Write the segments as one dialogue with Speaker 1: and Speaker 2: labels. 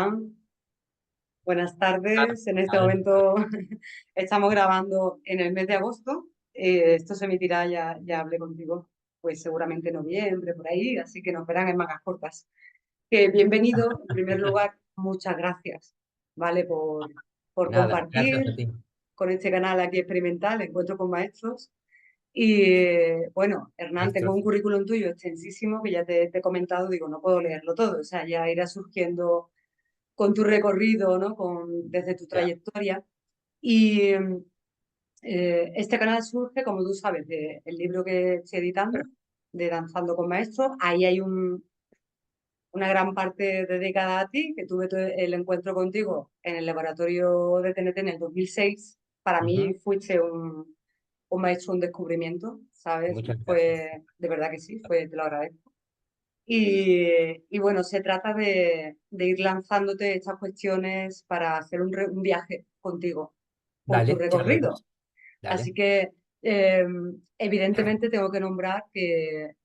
Speaker 1: Hernán, buenas
Speaker 2: Ah,
Speaker 1: tardes. En este
Speaker 2: tal.
Speaker 1: momento estamos grabando en el mes de agosto. Esto se emitirá, ya hablé contigo, pues seguramente en noviembre, por ahí, así que nos verán en mangas cortas. Bienvenido, en primer lugar, muchas gracias, ¿vale? Por
Speaker 2: Nada, gracias
Speaker 1: compartir
Speaker 2: a ti.
Speaker 1: con este canal aquí experimental, Encuentro con Maestros. Y bueno, Hernán, tengo un
Speaker 2: Maestros.
Speaker 1: currículum tuyo extensísimo que ya te he comentado, digo, no puedo leerlo todo, o sea, ya irá surgiendo con tu recorrido, ¿no? Desde tu
Speaker 2: Ya.
Speaker 1: trayectoria. Y este canal surge, como tú sabes, del libro que estoy editando, de Danzando con Maestros. Ahí hay una gran parte dedicada a ti, que tuve el encuentro contigo en el laboratorio de TNT en el 2006. Para mí
Speaker 2: Ujú.
Speaker 1: fuiste un maestro, un descubrimiento, ¿sabes?
Speaker 2: Muchas gracias.
Speaker 1: Fue, de verdad que sí, te lo agradezco. Y bueno, se trata de ir lanzándote estas cuestiones para hacer un viaje contigo por tu
Speaker 2: Dale,
Speaker 1: recorrido.
Speaker 2: charlemos.
Speaker 1: Así
Speaker 2: Dale.
Speaker 1: que, evidentemente, tengo que nombrar que,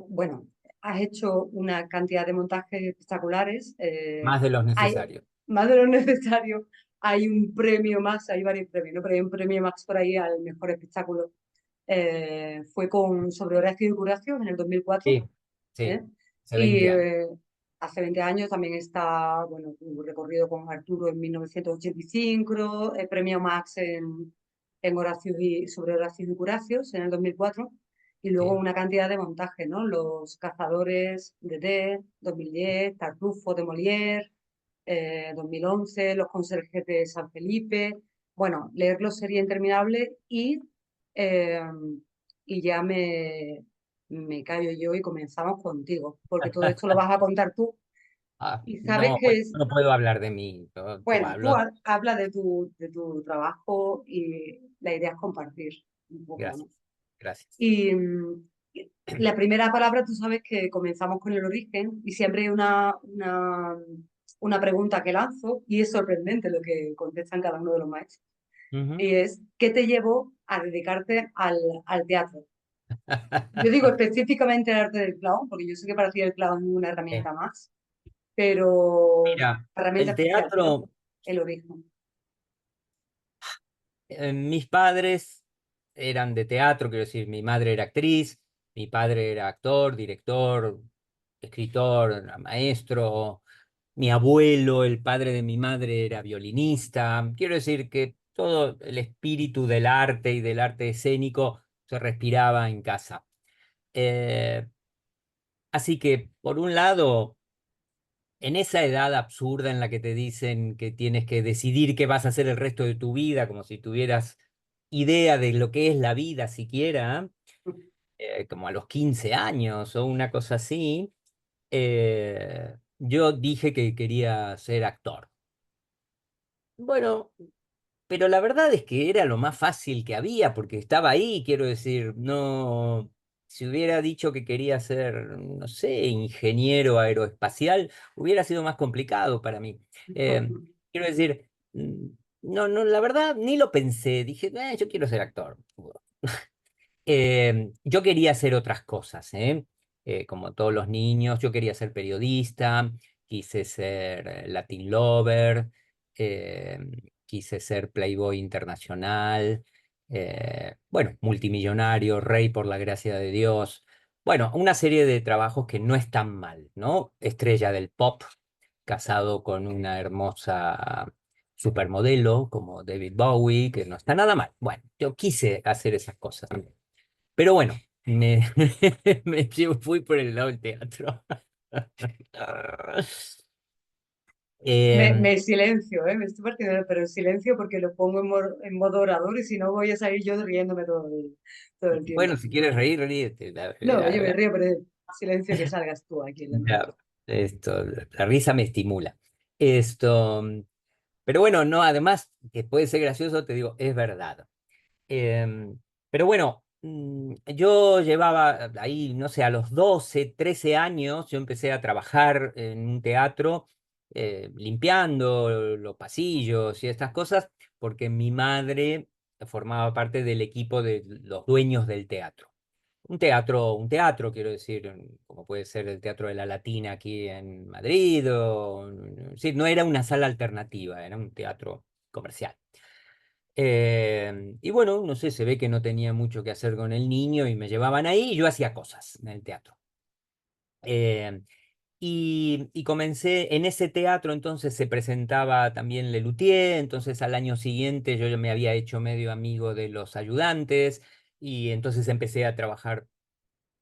Speaker 1: bueno, has hecho una cantidad de montajes espectaculares.
Speaker 2: Más de los
Speaker 1: Hay
Speaker 2: necesarios.
Speaker 1: más de lo necesario. Hay un premio más, hay varios premios, ¿no? Pero hay un premio más por ahí al mejor espectáculo. Fue sobre Horacio y Curacio en el 2004.
Speaker 2: Sí, sí.
Speaker 1: ¿Eh?
Speaker 2: Hace
Speaker 1: Y
Speaker 2: 20 años.
Speaker 1: hace 20 años también está, bueno, tu recorrido con Arturo en 1985, el premio Max en sobre Horacios y Curacios en el 2004, y luego
Speaker 2: Sí,
Speaker 1: una cantidad de montajes, ¿no? Los Cazadores de T, 2010, Tartufo de Molière, 2011, Los Conserjes de San Felipe. Bueno, leerlo sería interminable eh, y ya me callo yo y comenzamos contigo, porque todo esto lo vas a contar tú y sabes
Speaker 2: No,
Speaker 1: que
Speaker 2: no puedo hablar de mí. Yo
Speaker 1: bueno, tú
Speaker 2: hablo.
Speaker 1: habla de tu trabajo y la idea es compartir un poco,
Speaker 2: Gracias,
Speaker 1: ¿no?
Speaker 2: gracias.
Speaker 1: Y la primera palabra, tú sabes que comenzamos con el origen y siempre hay una pregunta que lanzo y es sorprendente lo que contestan cada uno de los maestros.
Speaker 2: Ujú.
Speaker 1: Y es, ¿qué te llevó a dedicarte al teatro? Yo digo específicamente al arte del clown, porque yo sé que para ti el clown es una
Speaker 2: Eh,
Speaker 1: herramienta más, pero
Speaker 2: Mira,
Speaker 1: la herramienta
Speaker 2: el
Speaker 1: especial, ¿no?
Speaker 2: teatro,
Speaker 1: El origen.
Speaker 2: mis padres eran de teatro, quiero decir, mi madre era actriz, mi padre era actor, director, escritor, maestro. Mi abuelo, el padre de mi madre, era violinista. Quiero decir que todo el espíritu del arte y del arte escénico se respiraba en casa. Eh, Así que, por un lado, en esa edad absurda en la que te dicen que tienes que decidir qué vas a hacer el resto de tu vida, como si tuvieras idea de lo que es la vida siquiera, como a los 15 años o una cosa así, yo dije que quería ser actor. Bueno, pero la verdad es que era lo más fácil que había, porque estaba ahí, quiero decir, no, si hubiera dicho que quería ser, no sé, ingeniero aeroespacial, hubiera sido más complicado para mí. Quiero decir, no, no, la verdad, ni lo pensé, dije, yo quiero ser actor." Yo quería hacer otras cosas, ¿eh? Como todos los niños, yo quería ser periodista, quise ser Latin Lover, eh, quise ser Playboy internacional, bueno, multimillonario, rey por la gracia de Dios. Bueno, una serie de trabajos que no están mal, ¿no? Estrella del pop, casado con una hermosa supermodelo como David Bowie, que no está nada mal. Bueno, yo quise hacer esas cosas. Pero bueno, me, fui por el lado del teatro.
Speaker 1: Me
Speaker 2: Em,
Speaker 1: silencio, ¿eh? Me estoy partiendo, pero en silencio porque lo pongo en modo orador y si no voy a salir yo riéndome todo el
Speaker 2: bueno,
Speaker 1: tiempo.
Speaker 2: si quieres reír, ríete.
Speaker 1: No, yo me río, pero en silencio que salgas tú aquí en la mesa.
Speaker 2: La- la risa me estimula. Esto, pero bueno, no, además, que puede ser gracioso, te digo, es verdad. Pero bueno, yo llevaba ahí, no sé, a los 12 13 años, yo empecé a trabajar en un teatro, limpiando los pasillos y estas cosas, porque mi madre formaba parte del equipo de los dueños del teatro. un teatro, quiero decir, como puede ser el Teatro de la Latina aquí en Madrid, sí, no era una sala alternativa, era un teatro comercial. Y bueno, no sé, se ve que no tenía mucho que hacer con el niño y me llevaban ahí y yo hacía cosas en el teatro. Eh, y comencé en ese teatro, entonces se presentaba también Lelutier, entonces al año siguiente yo ya me había hecho medio amigo de los ayudantes y entonces empecé a trabajar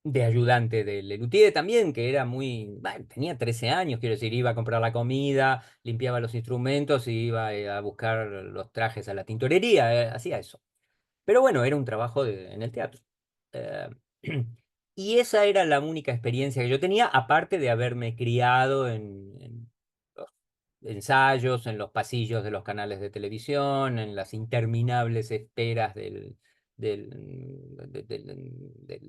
Speaker 2: de ayudante de Lelutier también, que era muy, bueno, tenía 13 años, quiero decir, iba a comprar la comida, limpiaba los instrumentos y iba a buscar los trajes a la tintorería, hacía eso. Pero bueno, era un trabajo en el teatro. Eh, y esa era la única experiencia que yo tenía, aparte de haberme criado en los ensayos, en los pasillos de los canales de televisión, en las interminables esperas del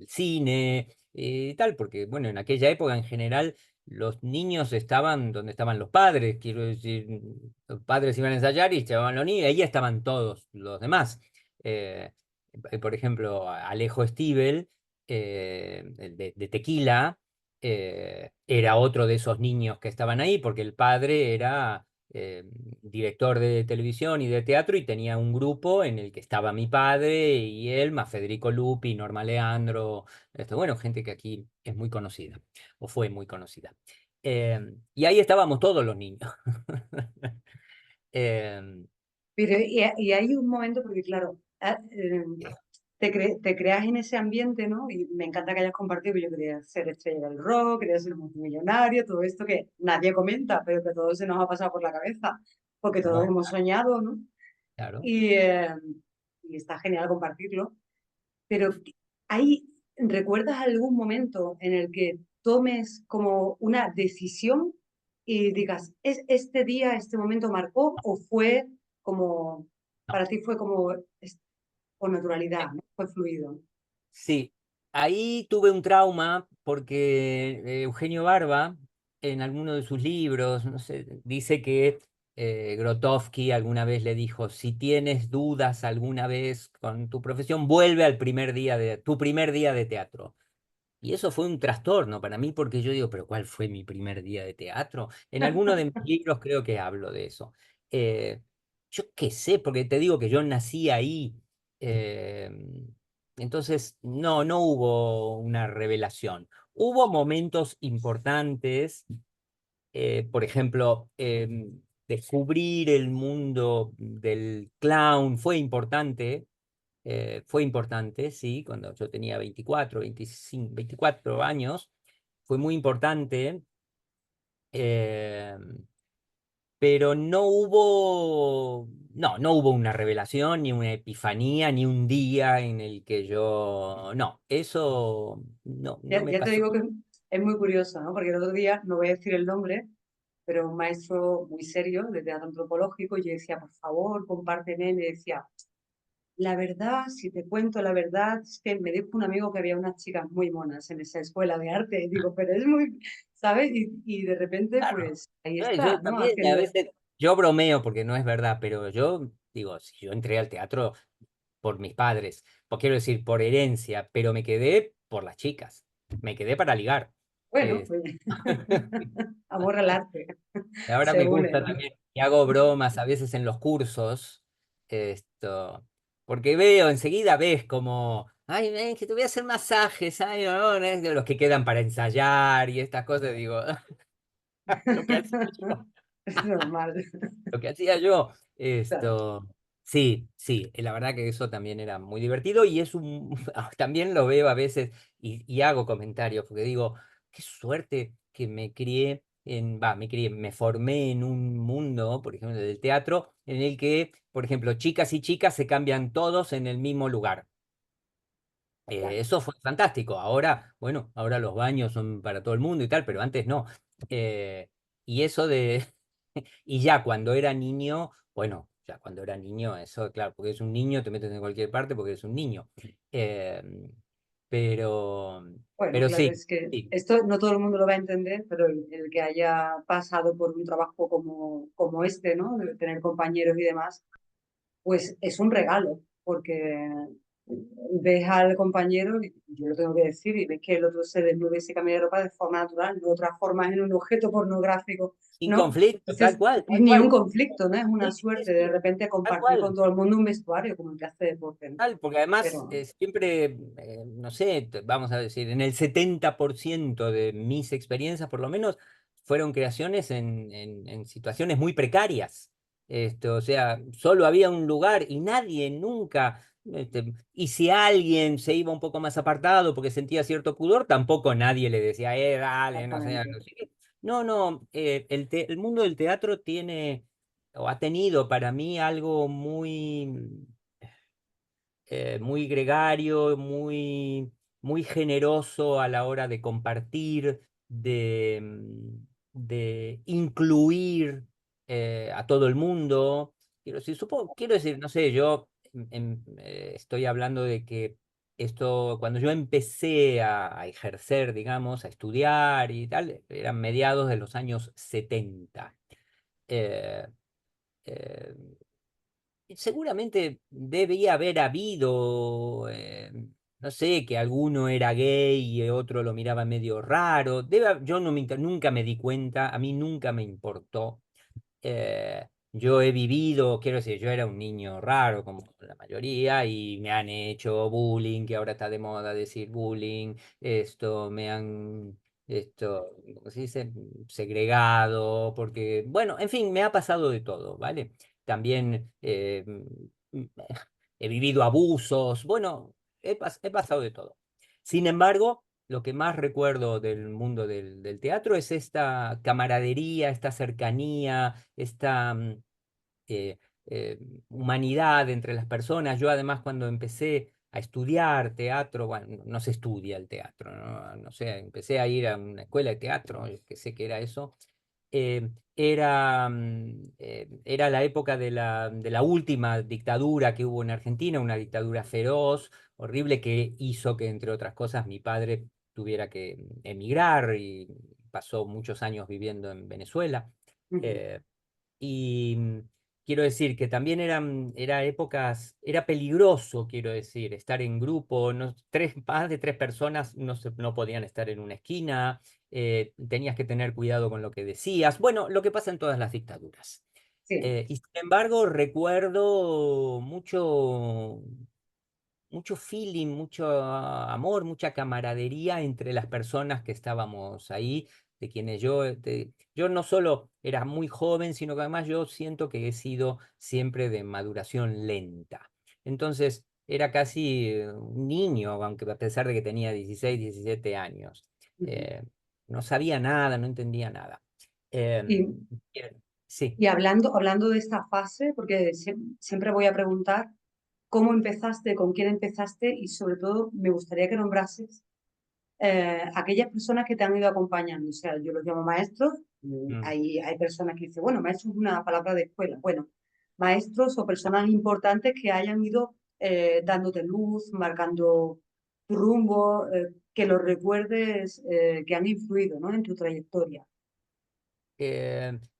Speaker 2: cine y tal, porque bueno, en aquella época en general los niños estaban donde estaban los padres, quiero decir, los padres iban a ensayar y llevaban los niños, y ahí estaban todos los demás. Eh, por ejemplo, Alejo Stivel, el de Tequila, era otro de esos niños que estaban ahí, porque el padre era director de televisión y de teatro y tenía un grupo en el que estaba mi padre y él, más Federico Lupi, Norma Leandro, bueno, gente que aquí es muy conocida, o fue muy conocida. Y ahí estábamos todos los niños. Eh,
Speaker 1: Pero, y hay un momento, porque claro, te creas en ese ambiente, ¿no? Y me encanta que hayas compartido que yo quería ser estrella del rock, quería ser multimillonario, todo esto que nadie comenta, pero que a todos se nos ha pasado por la cabeza, porque todos
Speaker 2: no,
Speaker 1: hemos soñado, ¿no?
Speaker 2: claro.
Speaker 1: Y, eh, y está genial compartirlo. Pero hay, ¿recuerdas algún momento en el que tomes como una decisión y digas, ¿es este día, este momento marcó o fue como,
Speaker 2: No.
Speaker 1: para ti fue como con naturalidad, ¿no? Fue fluido?
Speaker 2: Sí, ahí tuve un trauma porque Eugenio Barba, en alguno de sus libros, no sé, dice que Grotowski alguna vez le dijo, si tienes dudas alguna vez con tu profesión, vuelve al primer día de tu primer día de teatro. Y eso fue un trastorno para mí porque yo digo, pero ¿cuál fue mi primer día de teatro? En alguno de mis libros creo que hablo de eso. Eh, yo qué sé, porque te digo que yo nací ahí. eh, entonces, no hubo una revelación. Hubo momentos importantes, por ejemplo, descubrir el mundo del clown fue importante, sí, cuando yo tenía 24, 25, 24 años, fue muy importante, eh, pero no hubo una revelación, ni una epifanía, ni un día en el que yo, no, eso no
Speaker 1: Ya,
Speaker 2: me
Speaker 1: ya te
Speaker 2: pasó.
Speaker 1: digo que es muy curioso, ¿no? Porque el otro día, no voy a decir el nombre, pero un maestro muy serio de teatro antropológico, y yo decía, por favor, compárteme, y me decía, la verdad, si te cuento la verdad, es que me dijo un amigo que había unas chicas muy monas en esa escuela de arte. Y digo, pero es muy, ¿sabes? Y de repente,
Speaker 2: Claro.
Speaker 1: pues ahí
Speaker 2: Yo
Speaker 1: está, ¿no?
Speaker 2: también a
Speaker 1: Haciendo.
Speaker 2: veces, yo bromeo porque no es verdad, pero yo digo, si yo entré al teatro por mis padres, pues quiero decir, por herencia, pero me quedé por las chicas, me quedé para ligar.
Speaker 1: Bueno,
Speaker 2: Eh,
Speaker 1: pues, amor al arte,
Speaker 2: ahora
Speaker 1: se
Speaker 2: me
Speaker 1: une,
Speaker 2: gusta
Speaker 1: ¿no?
Speaker 2: también, y hago bromas a veces en los cursos, porque veo, enseguida ves como, ay, ven, que te voy a hacer masajes, ay, no, no, es de los que quedan para ensayar y estas cosas, digo, lo que hacía yo.
Speaker 1: Es normal.
Speaker 2: Lo que hacía yo,
Speaker 1: Claro.
Speaker 2: sí, sí, la verdad que eso también era muy divertido y es también lo veo a veces y hago comentarios porque digo, qué suerte que me crié me formé en un mundo, por ejemplo, del teatro, en el que, por ejemplo, chicas y chicas se cambian todos en el mismo lugar.
Speaker 1: Claro.
Speaker 2: Eso fue fantástico. Ahora, bueno, ahora los baños son para todo el mundo y tal, pero antes no. Eh, y eso de, y ya cuando era niño, bueno, ya cuando era niño, eso, claro, porque es un niño, te metes en cualquier parte porque es un niño. Eh, pero,
Speaker 1: Bueno,
Speaker 2: pero
Speaker 1: claro,
Speaker 2: sí,
Speaker 1: es que
Speaker 2: sí,
Speaker 1: esto no todo el mundo lo va a entender, pero el que haya pasado por un trabajo como este, ¿no? De tener compañeros y demás, pues es un regalo, porque ves al compañero, y yo lo tengo que decir, y ves que el otro se desnuda y se cambia de ropa de forma natural, no transformas en un objeto pornográfico,
Speaker 2: Sin
Speaker 1: ¿no?
Speaker 2: conflicto, tal
Speaker 1: Entonces,
Speaker 2: cual, tal
Speaker 1: ni un
Speaker 2: cual.
Speaker 1: conflicto, ¿no? Es una
Speaker 2: Sí, sí,
Speaker 1: suerte de
Speaker 2: sí,
Speaker 1: repente
Speaker 2: tal
Speaker 1: compartir con
Speaker 2: cual.
Speaker 1: todo el mundo un vestuario como el que hace deporte, ¿no?
Speaker 2: Porque además
Speaker 1: Pero,
Speaker 2: siempre, no sé, vamos a decir, en el 70% de mis experiencias, por lo menos, fueron creaciones en situaciones muy precarias. O sea, solo había un lugar y nadie nunca, y si alguien se iba un poco más apartado porque sentía cierto pudor, tampoco nadie le decía, dale, no sé,
Speaker 1: exactamente.
Speaker 2: no sé qué. No, no, el mundo del teatro tiene, o ha tenido para mí algo muy gregario, muy generoso a la hora de compartir, de incluir a todo el mundo. Quiero decir, no sé, yo estoy hablando de que esto, cuando yo empecé a ejercer, digamos, a estudiar y tal, eran mediados de los años 70. Eh, eh, Seguramente debía haber habido, no sé, que alguno era gay y otro lo miraba medio raro. Yo no nunca me di cuenta, a mí nunca me importó. Yo he vivido, quiero decir, yo era un niño raro como la mayoría y me han hecho bullying, que ahora está de moda decir bullying, ¿cómo se dice? Segregado, porque, bueno, en fin, me ha pasado de todo, ¿vale? También mm, he vivido abusos, bueno, he pasado de todo. Sin embargo, lo que más recuerdo del mundo del teatro es esta camaradería, esta cercanía, esta eh, eh, humanidad entre las personas. Yo además cuando empecé a estudiar teatro, bueno, no se estudia el teatro, ¿no? No sé, empecé a ir a una escuela de teatro, que sé que era eso. Era la época de la última dictadura que hubo en Argentina, una dictadura feroz, horrible, que hizo que, entre otras cosas, mi padre tuviera que emigrar y pasó muchos años viviendo en Venezuela.
Speaker 1: Ujú.
Speaker 2: Eh, y quiero decir que también era épocas, era peligroso, quiero decir, estar en grupo, no, más de tres personas no podían estar en una esquina, tenías que tener cuidado con lo que decías. Bueno, lo que pasa en todas las dictaduras.
Speaker 1: Sí.
Speaker 2: Y sin embargo, recuerdo mucho feeling, mucho amor, mucha camaradería entre las personas que estábamos ahí, de quienes yo no solo era muy joven, sino que además yo siento que he sido siempre de maduración lenta. Entonces era casi un niño, aunque a pesar de que tenía 16 17 años.
Speaker 1: Ujú.
Speaker 2: Eh, no sabía nada, no entendía nada.
Speaker 1: Y,
Speaker 2: Em, sí.
Speaker 1: y hablando de esta fase, porque siempre voy a preguntar cómo empezaste, con quién empezaste y sobre todo me gustaría que nombrases aquellas personas que te han ido acompañando. O sea, yo los llamo maestros.
Speaker 2: Mm.
Speaker 1: Hay personas que dicen, bueno, maestro es una palabra de escuela. Bueno, maestros o personas importantes que hayan ido dándote luz, marcando tu rumbo, que los recuerdes, que han influido, ¿no? En tu trayectoria.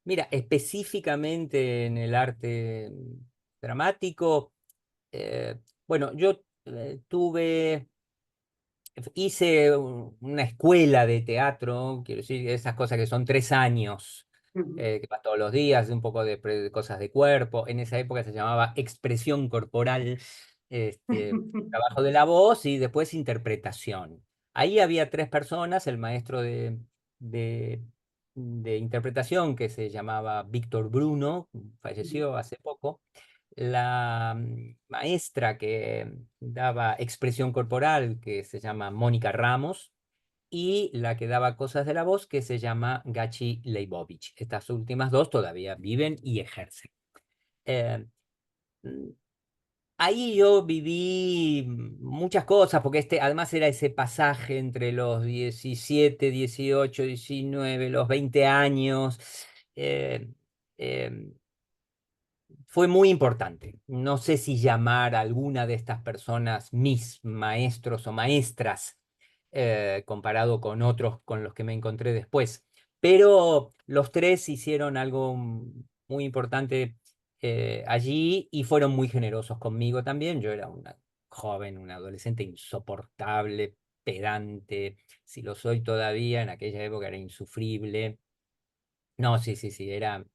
Speaker 2: Mira, específicamente en el arte dramático, bueno, yo hice una escuela de teatro, quiero decir, esas cosas que son 3 años,
Speaker 1: Ujú.
Speaker 2: que vas todos los días, un poco de cosas de cuerpo. En esa época se llamaba expresión corporal, trabajo de la voz y después interpretación. Ahí había tres personas, el maestro de, de interpretación que se llamaba Víctor Bruno, falleció hace poco, la maestra que daba expresión corporal, que se llama Mónica Ramos, y la que daba cosas de la voz, que se llama Gachi Leibovich. Estas últimas dos todavía viven y ejercen. Eh, mm, Ahí yo viví muchas cosas, porque además era ese pasaje entre los 17 18 19 los 20 años. Eh, eh, Fue muy importante. No sé si llamar a alguna de estas personas mis maestros o maestras, comparado con otros con los que me encontré después, pero los tres hicieron algo muy importante allí y fueron muy generosos conmigo también. Yo era una joven, un adolescente insoportable, pedante. Si lo soy todavía, en aquella época era insufrible. No, sí, sí, sí, era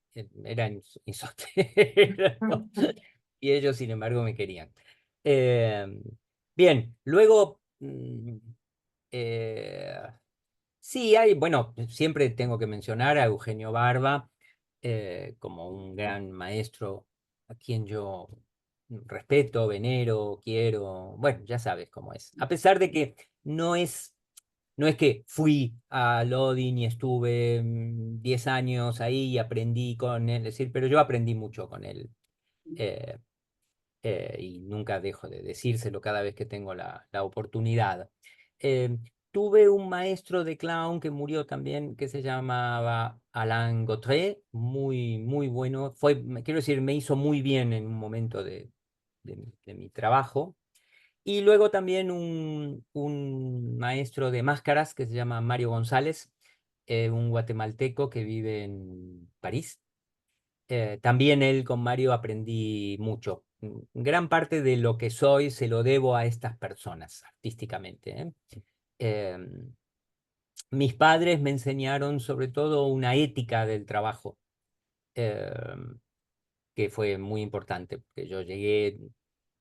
Speaker 2: insostenible. Y ellos, sin embargo, me querían. Eh, Bien, luego, eh, sí, bueno, siempre tengo que mencionar a Eugenio Barba como un gran maestro a quien yo respeto, venero, quiero. Bueno, ya sabes cómo es. A pesar de que no es no es que fui a Lodin y estuve 10 años ahí y aprendí con él, es decir, pero yo aprendí mucho con él. eh, y nunca dejo de decírselo cada vez que tengo la oportunidad. Eh, Tuve un maestro de clown que murió también, que se llamaba Alain Gautret, muy, muy bueno. Quiero decir, me hizo muy bien en un momento de mi trabajo. Y luego también un maestro de máscaras que se llama Mario González, un guatemalteco que vive en París. También él con Mario aprendí mucho. Gran parte de lo que soy se lo debo a estas personas artísticamente, ¿eh? Em, Mis padres me enseñaron sobre todo una ética del trabajo. em, que fue muy importante, porque yo llegué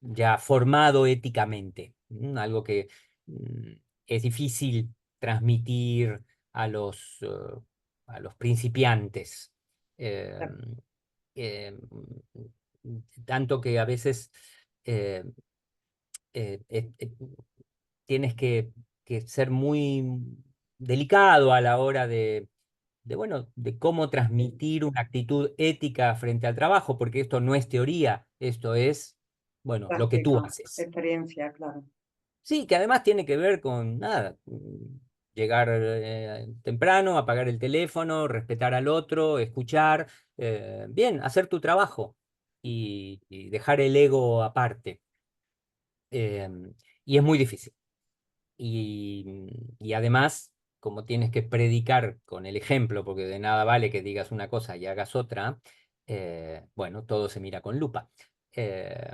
Speaker 2: ya formado éticamente, algo que mm, es difícil transmitir a a los principiantes. Eh, eh, Tanto que a veces eh, eh, eh, eh, tienes que ser muy delicado a la hora bueno, de cómo transmitir una actitud ética frente al trabajo, porque esto no es teoría, esto es, bueno, lo que tú
Speaker 1: Práctica,
Speaker 2: haces.
Speaker 1: experiencia, claro.
Speaker 2: Sí, que además tiene que ver con nada, llegar temprano, apagar el teléfono, respetar al otro, escuchar, bien, hacer tu trabajo y dejar el ego aparte. Y es muy difícil. Y además, como tienes que predicar con el ejemplo, porque de nada vale que digas una cosa y hagas otra, bueno, todo se mira con lupa. Eh,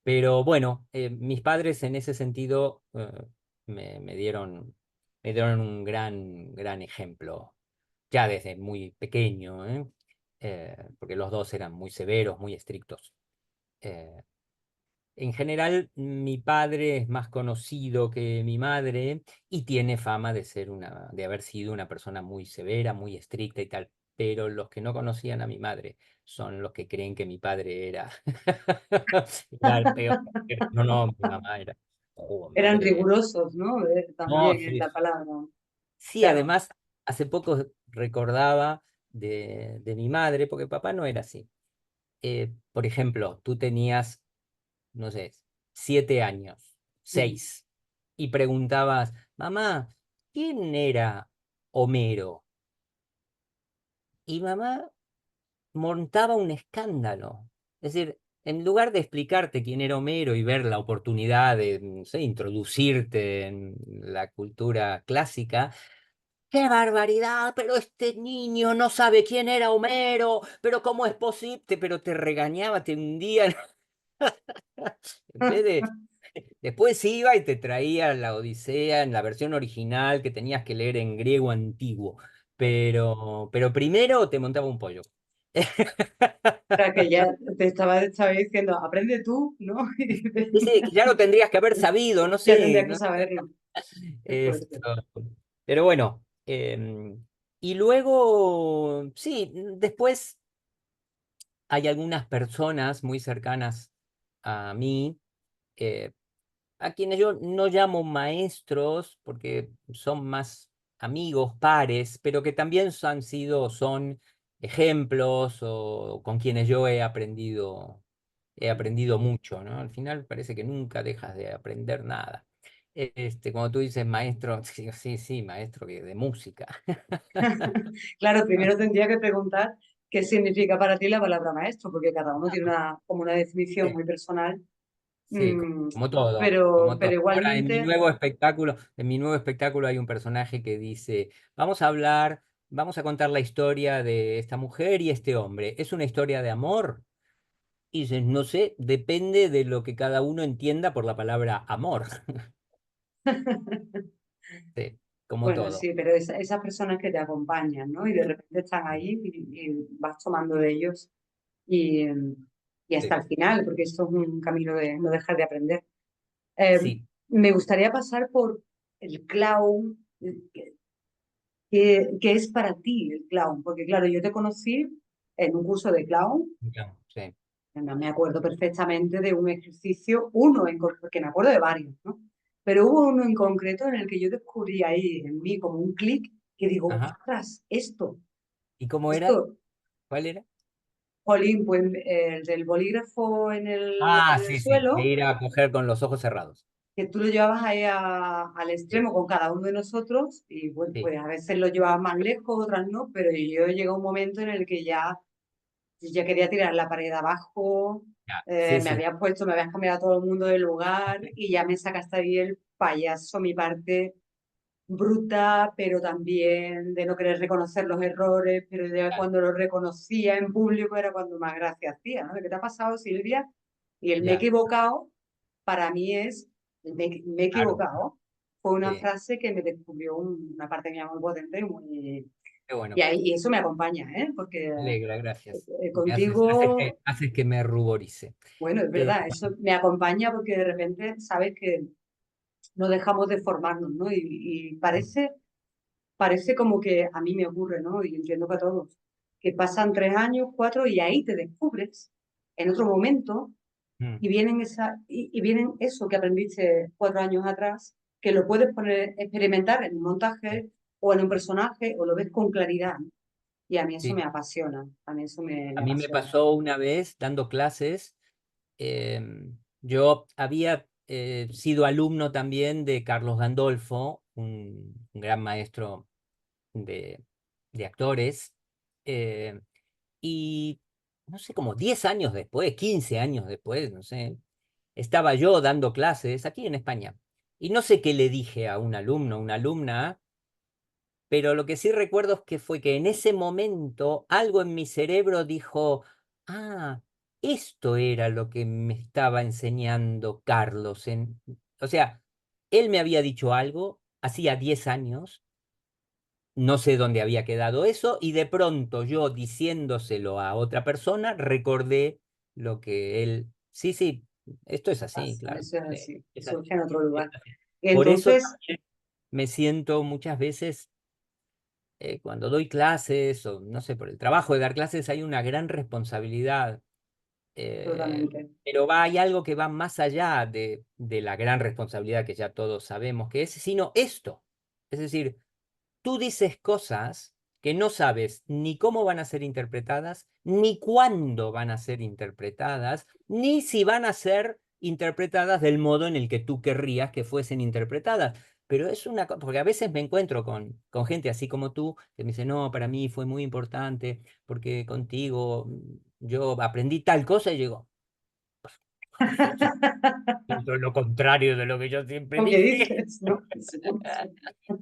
Speaker 2: pero bueno, mis padres en ese sentido me dieron un gran ejemplo, ya desde muy pequeño, ¿eh? Porque los dos eran muy severos, muy estrictos. Eh, en general, mi padre es más conocido que mi madre y tiene fama de de haber sido una persona muy severa, muy estricta y tal. Pero los que no conocían a mi madre son los que creen que mi padre era el peor. No, no, mi mamá era,
Speaker 1: Eran
Speaker 2: madre.
Speaker 1: rigurosos, ¿no?
Speaker 2: No,
Speaker 1: También es
Speaker 2: sí,
Speaker 1: la palabra.
Speaker 2: sí,
Speaker 1: Claro.
Speaker 2: además, hace poco recordaba de mi madre, porque papá no era así. Por ejemplo, tú tenías no sé, 7 años,
Speaker 1: Ujú.
Speaker 2: 6, y preguntabas, mamá, ¿quién era Homero? Y mamá montaba un escándalo. Es decir, en lugar de explicarte quién era Homero y ver la oportunidad de, no sé, introducirte en la cultura clásica, ¡qué barbaridad! Pero este niño no sabe quién era Homero, pero ¿cómo es posible? Pero te regañaba, te hundía en vez de. Después iba y te traía la Odisea en la versión original que tenías que leer en griego antiguo. Pero primero te montaba un pollo.
Speaker 1: O sea, que ya estaba diciendo, aprende tú, ¿no? Y dices,
Speaker 2: Dice que ya lo tendrías que haber sabido, no
Speaker 1: ya
Speaker 2: sé.
Speaker 1: tendrías que saberlo. Qué
Speaker 2: Esto.
Speaker 1: fuerte.
Speaker 2: Pero bueno. Y luego, sí, después hay algunas personas muy cercanas a mí. eh, a quienes yo no llamo maestros, porque son más amigos, pares, pero que también son ejemplos o con quienes yo he aprendido mucho, ¿no? Al final parece que nunca dejas de aprender nada. Como tú dices, maestro, sí, sí, sí, maestro de música.
Speaker 1: Claro, primero tendría que preguntar qué significa para ti la palabra maestro, porque cada uno tiene como una definición
Speaker 2: Sí,
Speaker 1: muy personal.
Speaker 2: sí,
Speaker 1: Mm,
Speaker 2: como todo,
Speaker 1: pero,
Speaker 2: como
Speaker 1: pero
Speaker 2: todo. Ahora,
Speaker 1: igualmente,
Speaker 2: en mi nuevo espectáculo hay un personaje que dice, vamos a contar la historia de esta mujer y este hombre. ¿Es una historia de amor? Y dices, no sé, depende de lo que cada uno entienda por la palabra amor. Sí, como
Speaker 1: Bueno,
Speaker 2: todo.
Speaker 1: sí, pero esas personas que te acompañan, ¿no? Y de repente están ahí y vas tomando de ellos y, y hasta
Speaker 2: Sí,
Speaker 1: el final, porque esto es un camino de no dejar de aprender. Eh,
Speaker 2: sí,
Speaker 1: Me gustaría pasar por el clown, que es para ti el clown, porque claro, yo te conocí en un curso de clown.
Speaker 2: ya, sí,
Speaker 1: No me acuerdo perfectamente de un ejercicio, porque me acuerdo de varios, ¿no? Pero hubo uno en concreto en el que yo descubrí ahí en mí como un clic que digo,
Speaker 2: ajá.
Speaker 1: ostras,
Speaker 2: ¿Y cómo era?
Speaker 1: esto,
Speaker 2: ¿Cuál era?
Speaker 1: Jolín, pues el del bolígrafo
Speaker 2: Ah,
Speaker 1: en el
Speaker 2: sí, sí, de
Speaker 1: suelo,
Speaker 2: ir a coger con los ojos cerrados.
Speaker 1: que tú lo llevabas ahí al
Speaker 2: Sí,
Speaker 1: extremo con cada uno de nosotros, y bueno,
Speaker 2: sí,
Speaker 1: pues a veces lo llevabas más lejos, otras no, pero yo llegué a un momento en el que ya quería tirar la pared abajo,
Speaker 2: ya, sí, sí,
Speaker 1: me habías cambiado a todo el mundo del lugar y ya me sacaste ahí el payaso, mi parte bruta, pero también de no querer reconocer los errores, pero ya
Speaker 2: claro,
Speaker 1: cuando los reconocía en público era cuando más gracia hacía, ¿no? ¿Qué te ha pasado, Silvia? Y el me he
Speaker 2: ya,
Speaker 1: equivocado, para mí es, me he
Speaker 2: claro,
Speaker 1: equivocado. Fue una
Speaker 2: sí,
Speaker 1: frase que me descubrió una parte mía muy potente
Speaker 2: qué
Speaker 1: y,
Speaker 2: bueno,
Speaker 1: ahí, y eso me acompaña, ¿eh? Porque
Speaker 2: me alegra, gracias.
Speaker 1: contigo,
Speaker 2: Haces que me ruborice.
Speaker 1: bueno, es
Speaker 2: Eh,
Speaker 1: verdad, eso me acompaña porque de repente sabes que no dejamos de formarnos, ¿no? Y parece como que a mí me ocurre, ¿no? Y entiendo que a todos, que pasan 3 años, 4 y ahí te descubres en otro momento
Speaker 2: mm,
Speaker 1: y vienen eso que aprendiste 4 años atrás, que lo puedes poner, experimentar en un
Speaker 2: sí,
Speaker 1: montaje o en un personaje o lo ves con claridad, ¿no? Y a mí eso
Speaker 2: sí.
Speaker 1: me apasiona, a mí eso me
Speaker 2: A mí me
Speaker 1: apasiona.
Speaker 2: pasó una vez dando clases. Yo había sido alumno también de Carlos Gandolfo, un gran maestro de, de actores. eh, y no sé, como 10 años después, 15 años después, no sé, estaba yo dando clases aquí en España. Y no sé qué le dije a un alumno, una alumna, pero lo que sí recuerdo es que fue que en ese momento algo en mi cerebro dijo, ah, esto era lo que me estaba enseñando Carlos. O sea, él me había dicho algo hacía 10 años, no sé dónde había quedado eso, y de pronto yo diciéndoselo a otra persona, recordé lo que él... Sí, sí, esto es así,
Speaker 1: Pasa,
Speaker 2: claro.
Speaker 1: eso es
Speaker 2: Sí,
Speaker 1: así,
Speaker 2: es así,
Speaker 1: surge en otro
Speaker 2: es
Speaker 1: lugar.
Speaker 2: así.
Speaker 1: Y
Speaker 2: Por eso
Speaker 1: entonces,
Speaker 2: también me siento muchas veces cuando doy clases o no sé, por el trabajo de dar clases hay una gran responsabilidad,
Speaker 1: absolutamente.
Speaker 2: pero hay algo que va más allá de la gran responsabilidad que ya todos sabemos que es, sino esto. Es decir, tú dices cosas que no sabes ni cómo van a ser interpretadas, ni cuándo van a ser interpretadas, ni si van a ser interpretadas del modo en el que tú querrías que fuesen interpretadas. Pero es una cosa, porque a veces me encuentro con gente así como tú, que me dice, no, para mí fue muy importante, porque contigo yo aprendí tal cosa y digo, esto es lo contrario de lo que yo siempre
Speaker 1: ¿Cómo que
Speaker 2: dije.
Speaker 1: dices? ¿No? Sí, sí.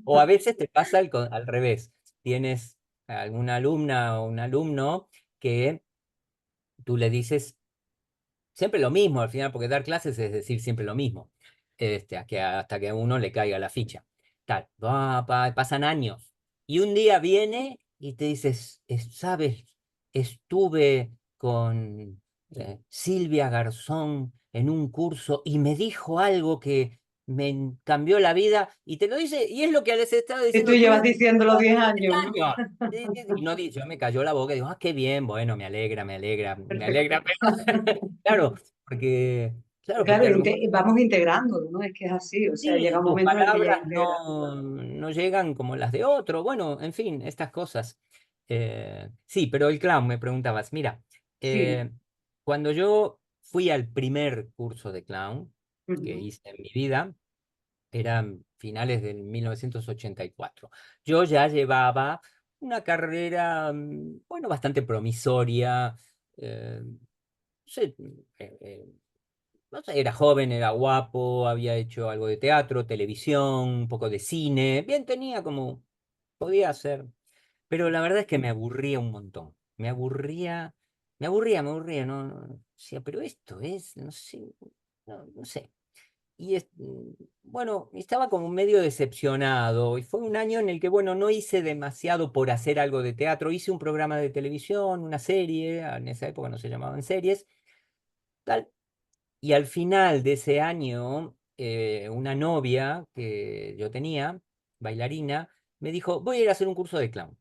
Speaker 2: O a veces te pasa al revés. Tienes alguna alumna o un alumno que tú le dices siempre lo mismo al final, porque dar clases es decir siempre lo mismo, hasta que a uno le caiga la ficha. Tal, pasan años. Y un día viene y te dices, ¿sabes? Estuve con Silvia Garzón en un curso y me dijo algo que cambió la vida y te lo dice, y es lo que les estaba
Speaker 1: Y tú
Speaker 2: diciendo
Speaker 1: llevas
Speaker 2: tú
Speaker 1: diciendo los 10
Speaker 2: 10
Speaker 1: años, ¿no?
Speaker 2: años. Sí, sí, sí. Y no, yo me cayó la boca y digo, ah, qué bien, bueno, me alegra,
Speaker 1: Perfecto.
Speaker 2: claro, porque, claro,
Speaker 1: Claro,
Speaker 2: porque a lo mejor
Speaker 1: vamos integrándolo, ¿no? Es que es así, o sea, llega
Speaker 2: sí,
Speaker 1: un
Speaker 2: tus
Speaker 1: momento en el que ya
Speaker 2: palabras
Speaker 1: integra.
Speaker 2: no llegan como las de otro. Bueno, en fin, estas cosas. Sí, pero el clown, me preguntabas, mira,
Speaker 1: Sí.
Speaker 2: eh, cuando yo fui al primer curso de clown que
Speaker 1: Ujú.
Speaker 2: hice en mi vida, eran finales del 1984. Yo ya llevaba una carrera, bueno, bastante promisoria. No sé, eh, eh, no sé, era joven, era guapo, había hecho algo de teatro, televisión, un poco de cine. Bien, tenía como, podía hacer. Pero la verdad es que me aburría un montón. Me aburría. me aburría, decía, pero esto es, no sé, no sé. Bueno, estaba como medio decepcionado y fue un año en el que, bueno, no hice demasiado por hacer algo de teatro, hice un programa de televisión, una serie, en esa época no se llamaban series, tal, y al final de ese año, una novia que yo tenía, bailarina, me dijo, voy a ir a hacer un curso de clown.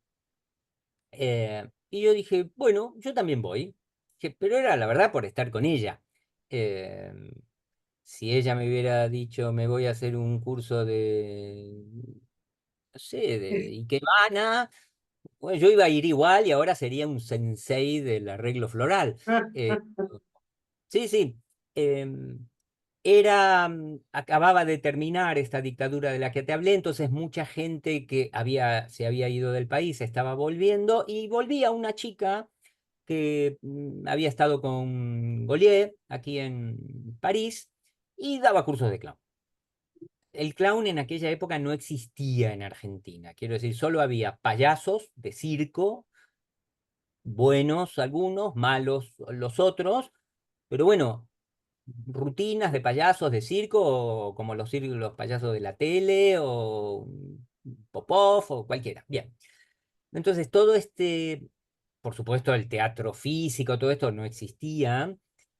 Speaker 2: Y yo dije, bueno, yo también voy. Pero era la verdad por estar con ella. Eh, si ella me hubiera dicho, me voy a hacer un curso de, no sé, de Ikebana, bueno, yo iba a ir igual y ahora sería un sensei del arreglo floral. Eh, sí, sí. em, acababa de terminar esta dictadura de la que te hablé, entonces mucha gente que se había ido del país estaba volviendo y volvía una chica que había estado con Goliet aquí en París y daba cursos de clown. El clown en aquella época no existía en Argentina, quiero decir, solo había payasos de circo, buenos algunos, malos los otros, pero bueno, rutinas de payasos de circo, como los payasos de la tele, o Popov, o cualquiera. Bien. Entonces, por supuesto, el teatro físico, todo esto no existía,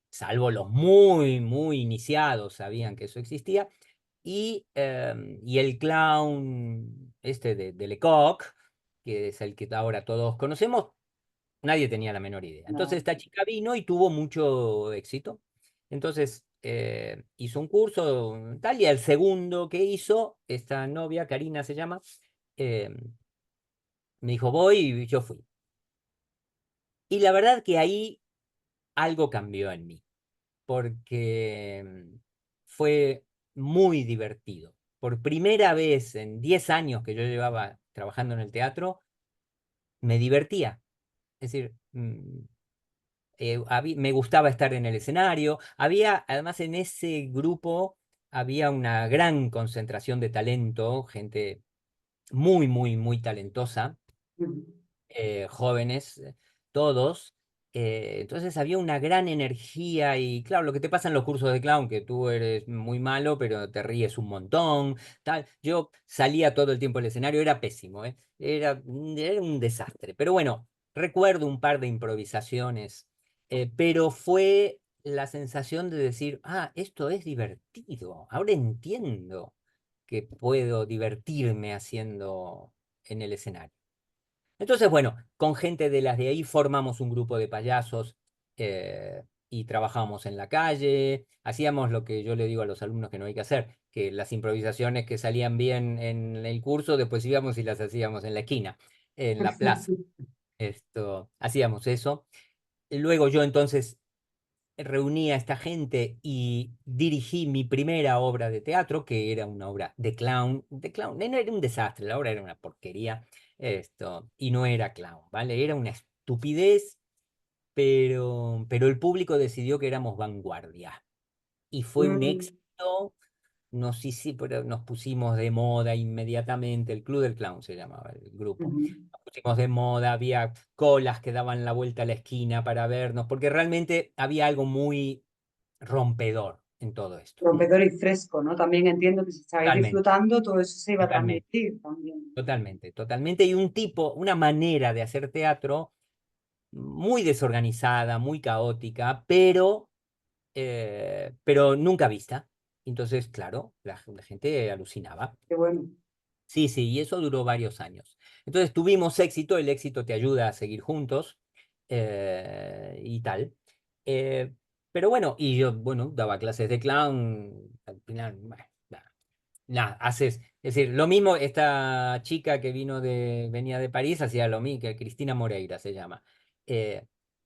Speaker 2: salvo los muy, muy iniciados sabían que eso existía. Y el clown de Lecoq, que es el que ahora todos conocemos, nadie tenía la menor idea. Entonces
Speaker 1: No.
Speaker 2: esta chica vino y tuvo mucho éxito. Entonces hizo un curso tal y al segundo que hizo, esta novia, Karina se llama, eh, me dijo voy y yo fui. Y la verdad que ahí algo cambió en mí, porque fue muy divertido. Por primera vez en 10 años que yo llevaba trabajando en el teatro, me divertía. Es decir, me gustaba estar en el escenario. Además, en ese grupo había una gran concentración de talento, gente muy, muy, muy talentosa,
Speaker 1: Ujú.
Speaker 2: jóvenes, todos. Entonces había una gran energía y claro, lo que te pasa en los cursos de clown, que tú eres muy malo, pero te ríes un montón, tal. Yo salía todo el tiempo del escenario, era pésimo, ¿eh? Era un desastre. Pero bueno, recuerdo un par de improvisaciones, pero fue la sensación de decir, ah, esto es divertido, ahora entiendo que puedo divertirme haciendo en el escenario. Entonces, bueno, con gente de las de ahí formamos un grupo de payasos y trabajamos en la calle, hacíamos lo que yo le digo a los alumnos que no hay que hacer, que las improvisaciones que salían bien en el curso, después íbamos y las hacíamos en la esquina, en la plaza. Hacíamos eso. Luego yo entonces reuní a esta gente y dirigí mi primera obra de teatro, que era una obra de clown, no era un desastre, la obra era una porquería, y no era clown, ¿vale? Era una estupidez, pero el público decidió que éramos vanguardia y fue un
Speaker 1: Mm,
Speaker 2: éxito. Pero nos pusimos de moda inmediatamente, el Club del Clown se llamaba el grupo.
Speaker 1: ujú.
Speaker 2: Nos pusimos de moda, había colas que daban la vuelta a la esquina para vernos, porque realmente había algo muy rompedor en todo esto.
Speaker 1: Rompedor y fresco, ¿no? También entiendo que si estabais
Speaker 2: Totalmente,
Speaker 1: disfrutando, todo eso se iba a
Speaker 2: totalmente,
Speaker 1: transmitir también.
Speaker 2: totalmente, totalmente. Y una manera de hacer teatro muy desorganizada, muy caótica, pero nunca vista. Entonces, claro, la gente alucinaba.
Speaker 1: Qué bueno.
Speaker 2: Sí, sí, y eso duró varios años. Entonces tuvimos éxito, el éxito te ayuda a seguir juntos y tal. Eh, pero bueno, y yo, bueno, daba clases de clown, al final, bueno, nada, es decir, lo mismo, esta chica que venía de París hacía lo mismo, que Cristina Moreira se llama.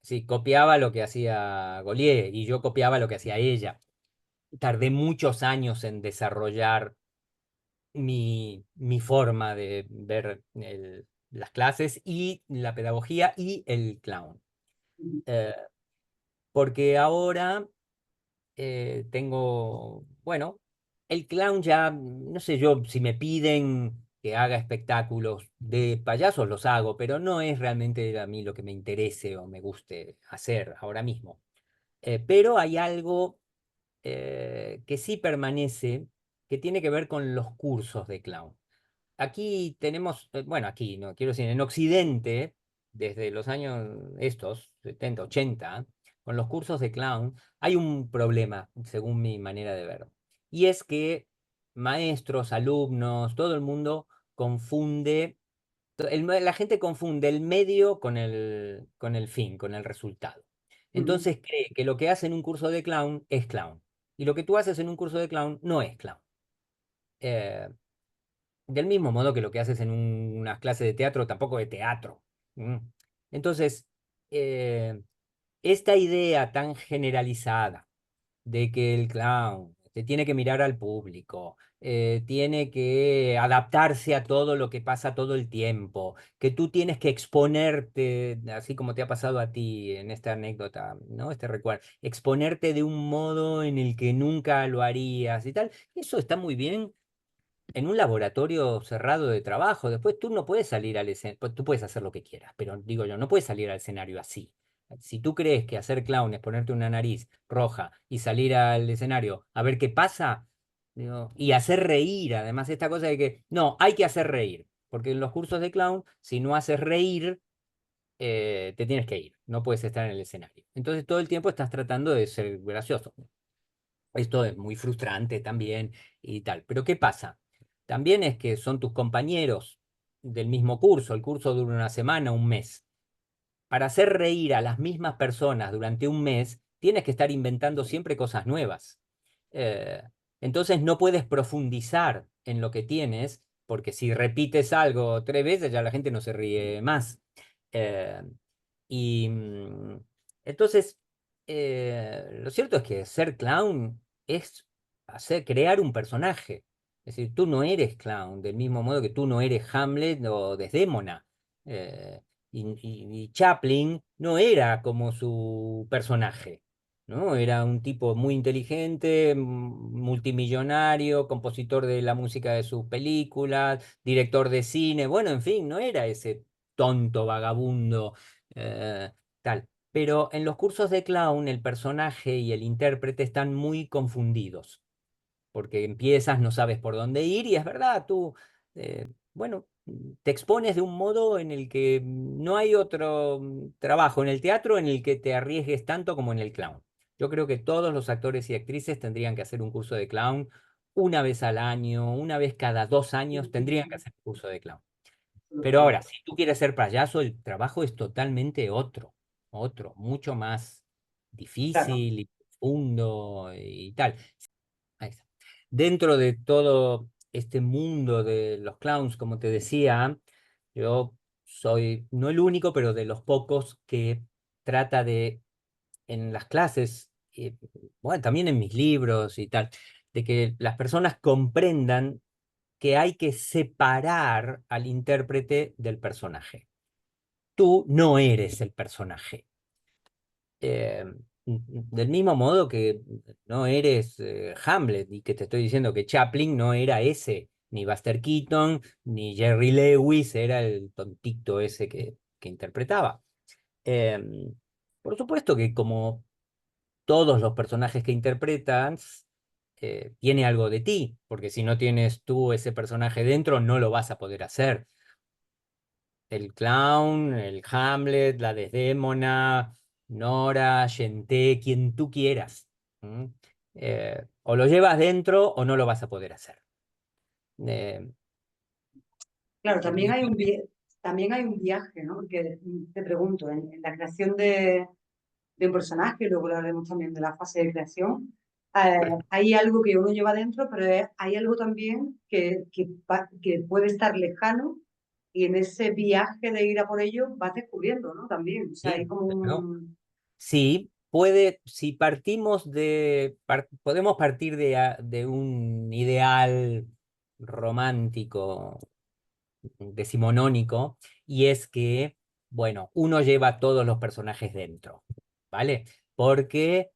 Speaker 2: Sí, copiaba lo que hacía Goliet y yo copiaba lo que hacía ella. Tardé muchos años en desarrollar mi forma de ver las clases y la pedagogía y el clown.
Speaker 1: Ujú.
Speaker 2: Eh, Porque ahora bueno, el clown ya, no sé yo, si me piden. que haga espectáculos de payasos, los hago, pero no es realmente a mí lo que me interese o me guste hacer ahora mismo. Pero hay algo que sí permanece, que tiene que ver con los cursos de clown. Aquí tenemos, bueno, aquí, no quiero decir, en Occidente, desde los años estos, 70 80 con los cursos de clown, hay un problema, según mi manera de ver. Y es que maestros, alumnos, todo el mundo confunde, la gente confunde el medio con el fin, con el resultado.
Speaker 1: Ujú,
Speaker 2: Entonces cree que lo que hace en un curso de clown es clown. Y lo que tú haces en un curso de clown no es clown. Eh, del mismo modo que lo que haces en unas clases de teatro tampoco es teatro. ¿Mm? Entonces, eh, esta idea tan generalizada de que el clown te tiene que mirar al público, tiene que adaptarse a todo lo que pasa todo el tiempo, que tú tienes que exponerte, así como te ha pasado a ti en esta anécdota, ¿no? Este recuerdo, exponerte de un modo en el que nunca lo harías y tal. Eso está muy bien en un laboratorio cerrado de trabajo. Después tú no puedes salir al escenario, tú puedes hacer lo que quieras, pero digo yo, no puedes salir al escenario así. Si tú crees que hacer clown es ponerte una nariz roja y salir al escenario a ver qué pasa, digo, y hacer reír, además esta cosa de que, no, hay que hacer reír, porque en los cursos de clown, si no haces reír, te tienes que ir, no puedes estar en el escenario. Entonces todo el tiempo estás tratando de ser gracioso. Esto es muy frustrante también y tal. Pero ¿qué pasa? También es que son tus compañeros del mismo curso, el curso dura una semana, un mes. Para hacer reír a las mismas personas durante un mes, tienes que estar inventando siempre cosas nuevas. Eh, entonces no puedes profundizar en lo que tienes, porque si repites algo 3 veces ya la gente no se ríe más. Eh, y entonces, lo cierto es que ser clown es crear un personaje. Es decir, tú no eres clown, del mismo modo que tú no eres Hamlet o Desdémona. Eh, y Chaplin no era como su personaje, ¿no? Era un tipo muy inteligente, multimillonario, compositor de la música de sus películas, director de cine, bueno, en fin, no era ese tonto vagabundo, eh, tal. Pero en los cursos de clown el personaje y el intérprete están muy confundidos porque empiezas, no sabes por dónde ir y es verdad, tú, bueno, te expones de un modo en el que no hay otro trabajo en el teatro en el que te arriesgues tanto como en el clown. Yo creo que todos los actores y actrices tendrían que hacer un curso de clown una vez al año, una vez cada 2 años, tendrían que hacer un curso de clown. Pero ahora, si tú quieres ser payaso, el trabajo es totalmente otro, mucho más
Speaker 1: claro.
Speaker 2: difícil y profundo y tal. Ahí está. Dentro de todo este mundo de los clowns, como te decía, yo soy no el único, pero de los pocos que trata de, en las clases, bueno, también en mis libros y tal, de que las personas comprendan que hay que separar al intérprete del personaje. Tú no eres el personaje. eh, del mismo modo que no eres Hamlet y que te estoy diciendo que Chaplin no era ese, ni Buster Keaton, ni Jerry Lewis era el tontito ese que interpretaba. Em, por supuesto que como todos los personajes que interpretas, tiene algo de ti, porque si no tienes tú ese personaje dentro, no lo vas a poder hacer el clown, el Hamlet, la Desdémona, Nora, Yenté, quien tú quieras. ¿Mm? O lo llevas dentro o no lo vas a poder hacer. Eh,
Speaker 1: Claro,
Speaker 2: y-
Speaker 1: también hay un viaje, ¿no? Porque te pregunto, en la creación de un personaje, luego hablaremos también de la fase de creación, hay algo que uno lleva dentro, pero hay algo también que puede estar lejano y en ese viaje de ir a por ello vas descubriendo, ¿no? También, o sea, hay
Speaker 2: sí,
Speaker 1: como
Speaker 2: claro.
Speaker 1: un...
Speaker 2: Sí, puede, si partimos podemos partir de un ideal romántico decimonónico, y es que, bueno, uno lleva todos los personajes dentro, ¿vale? Porque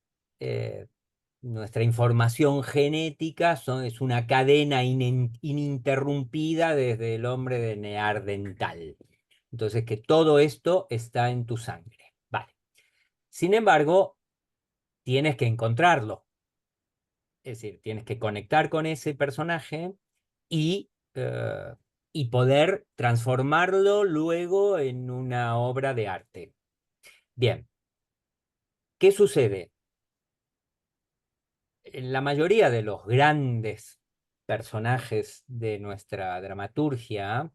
Speaker 2: nuestra información genética es una cadena ininterrumpida desde el hombre de Neandertal. Entonces, que todo esto está en tu sangre. Vale. Sin embargo, tienes que encontrarlo. Es decir, tienes que conectar con ese personaje y, eh, y poder transformarlo luego en una obra de arte. Bien, ¿qué sucede? En la mayoría de los grandes personajes de nuestra dramaturgia,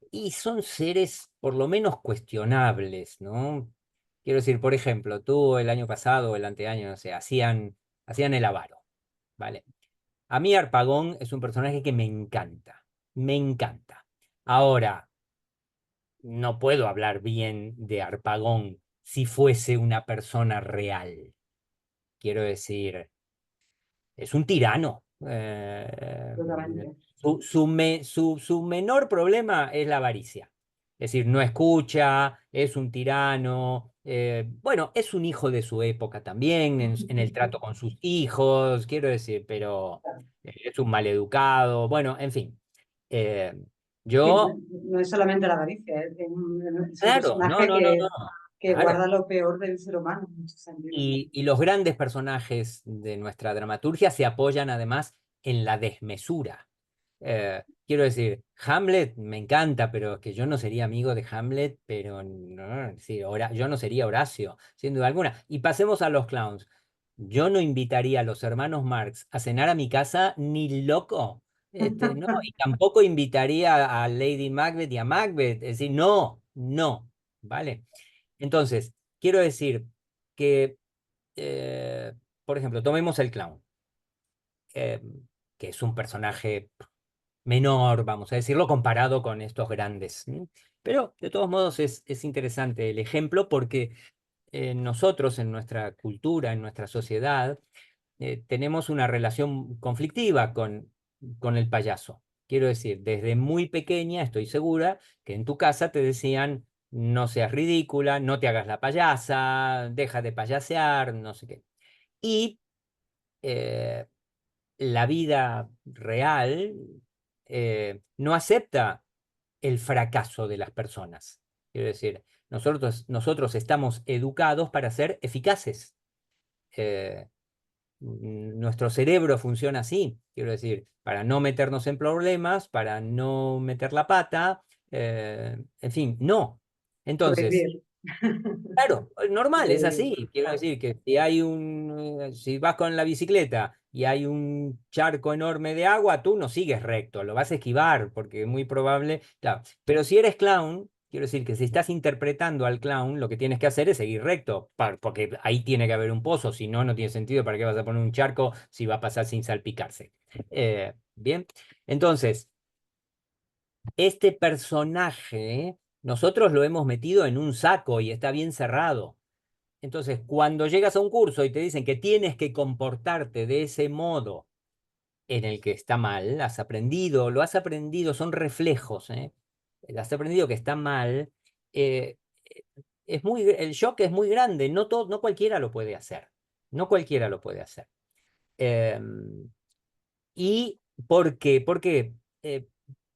Speaker 2: y son seres por lo menos cuestionables, ¿no? Quiero decir, por ejemplo, tú el año pasado o el anteaño, no sé, hacían el avaro, ¿vale? A mí Harpagón es un personaje que me encanta, me encanta. Ahora, no puedo hablar bien de Harpagón si fuese una persona real. Quiero decir, es un tirano.
Speaker 1: Absolutamente.
Speaker 2: Su menor problema es la avaricia. Es decir, no escucha, es un tirano. Bueno, es un hijo de su época también, en el trato con sus hijos, quiero decir, pero es un maleducado. Bueno, en fin. Eh,
Speaker 1: Sí, no,
Speaker 2: yo,
Speaker 1: no es solamente la avaricia, es un
Speaker 2: claro, no,
Speaker 1: personaje
Speaker 2: no, no, no.
Speaker 1: que
Speaker 2: Claro.
Speaker 1: guarda lo peor del ser humano en muchos sentidos.
Speaker 2: Y los grandes personajes de nuestra dramaturgia se apoyan además en la desmesura. Quiero decir, Hamlet me encanta, pero es que yo no sería amigo de Hamlet, pero no, sí, yo no sería Horacio, sin duda alguna. Y pasemos a los clowns. Yo no invitaría a los hermanos Marx a cenar a mi casa ni loco. No, y tampoco invitaría a Lady Macbeth y a Macbeth. Es decir, no, no, ¿vale? Entonces, quiero decir que, eh, por ejemplo, tomemos el clown, eh, que es un personaje menor, vamos a decirlo, comparado con estos grandes. ¿M? Pero, de todos modos, es interesante el ejemplo porque nosotros, en nuestra cultura, en nuestra sociedad, tenemos una relación conflictiva con el payaso. Quiero decir, desde muy pequeña estoy segura que en tu casa te decían, no seas ridícula, no te hagas la payasa, deja de payasear, no sé qué. Y eh, la vida real no acepta el fracaso de las personas. Quiero decir, nosotros estamos educados para ser eficaces. Eh, Nuestro cerebro funciona así, quiero decir, para no meternos en problemas, para no meter la pata, en fin, no. Entonces,
Speaker 1: Prohibir.
Speaker 2: claro, es normal, es
Speaker 1: Prohibir,
Speaker 2: así. Quiero
Speaker 1: claro.
Speaker 2: decir que si vas con la bicicleta y hay un charco enorme de agua, tú no sigues recto, lo vas a esquivar porque es muy probable, claro. Pero si eres clown, quiero decir que si estás interpretando al clown, lo que tienes que hacer es seguir recto, porque ahí tiene que haber un pozo, si no, no tiene sentido para qué vas a poner un charco si va a pasar sin salpicarse. Bien, entonces, este personaje, nosotros lo hemos metido en un saco y está bien cerrado. Entonces, cuando llegas a un curso y te dicen que tienes que comportarte de ese modo en el que está mal, lo has aprendido, son reflejos, ¿eh? Has aprendido que está mal, eh, el shock es muy grande, no cualquiera lo puede hacer, no cualquiera lo puede hacer. Eh, ¿Y por qué? Porque,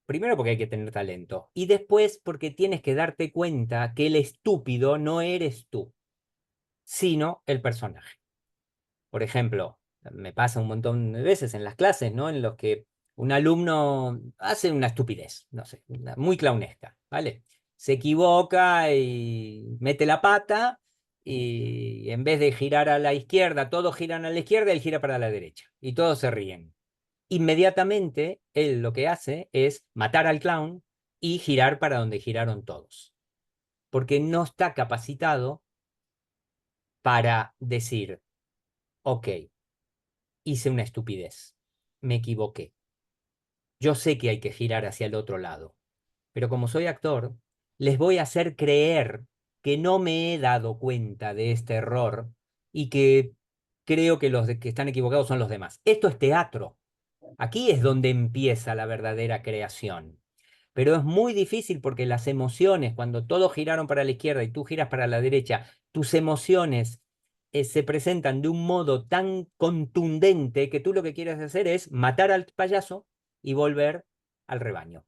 Speaker 2: primero porque hay que tener talento y después porque tienes que darte cuenta que el estúpido no eres tú, sino el personaje. Por ejemplo, me pasa un montón de veces en las clases, ¿no? En los que un alumno hace una estupidez, no sé, muy clownesca, ¿vale? Se equivoca y mete la pata y en vez de girar a la izquierda, todos giran a la izquierda, él gira para la derecha y todos se ríen. Inmediatamente, él lo que hace es matar al clown y girar para donde giraron todos, porque no está capacitado para decir, ok, hice una estupidez, me equivoqué. Yo sé que hay que girar hacia el otro lado, pero como soy actor, les voy a hacer creer que no me he dado cuenta de este error y que creo que que están equivocados son los demás. Esto es teatro. Aquí es donde empieza la verdadera creación. Pero es muy difícil porque las emociones, cuando todos giraron para la izquierda y tú giras para la derecha, tus emociones se presentan de un modo tan contundente que tú lo que quieres hacer es matar al payaso y volver al rebaño.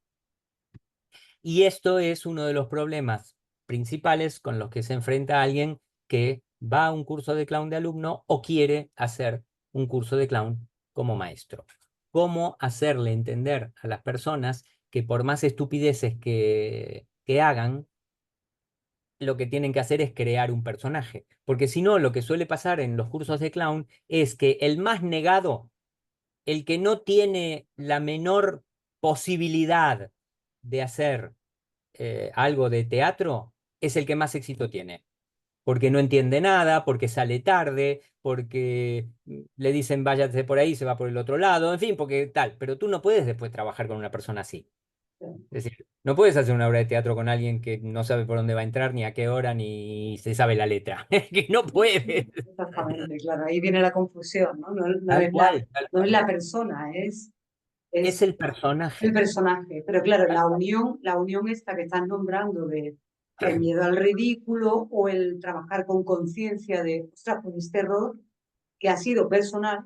Speaker 2: Y esto es uno de los problemas principales con los que se enfrenta alguien que va a un curso de clown de alumno o quiere hacer un curso de clown como maestro. Cómo hacerle entender a las personas que por más estupideces que hagan, lo que tienen que hacer es crear un personaje. Porque si no, lo que suele pasar en los cursos de clown es que el más negado, el que no tiene la menor posibilidad de hacer algo de teatro, es el que más éxito tiene. Porque no entiende nada, porque sale tarde, porque le dicen váyase por ahí, se va por el otro lado, en fin, porque tal. Pero tú no puedes después trabajar con una persona así. Es decir, no puedes hacer una obra de teatro con alguien que no sabe por dónde va a entrar, ni a qué hora, ni se sabe la letra. Es que no puedes.
Speaker 1: Exactamente, claro, ahí viene la confusión, ¿no? No,
Speaker 2: Tal cual, tal
Speaker 1: no es
Speaker 2: cual.
Speaker 1: la persona,
Speaker 2: Es
Speaker 1: es
Speaker 2: el
Speaker 1: el
Speaker 2: personaje.
Speaker 1: personaje. Pero claro,
Speaker 2: Tal cual.
Speaker 1: la unión esta que estás nombrando de el miedo al ridículo o el trabajar con conciencia de, ostras, pues este error que ha sido personal,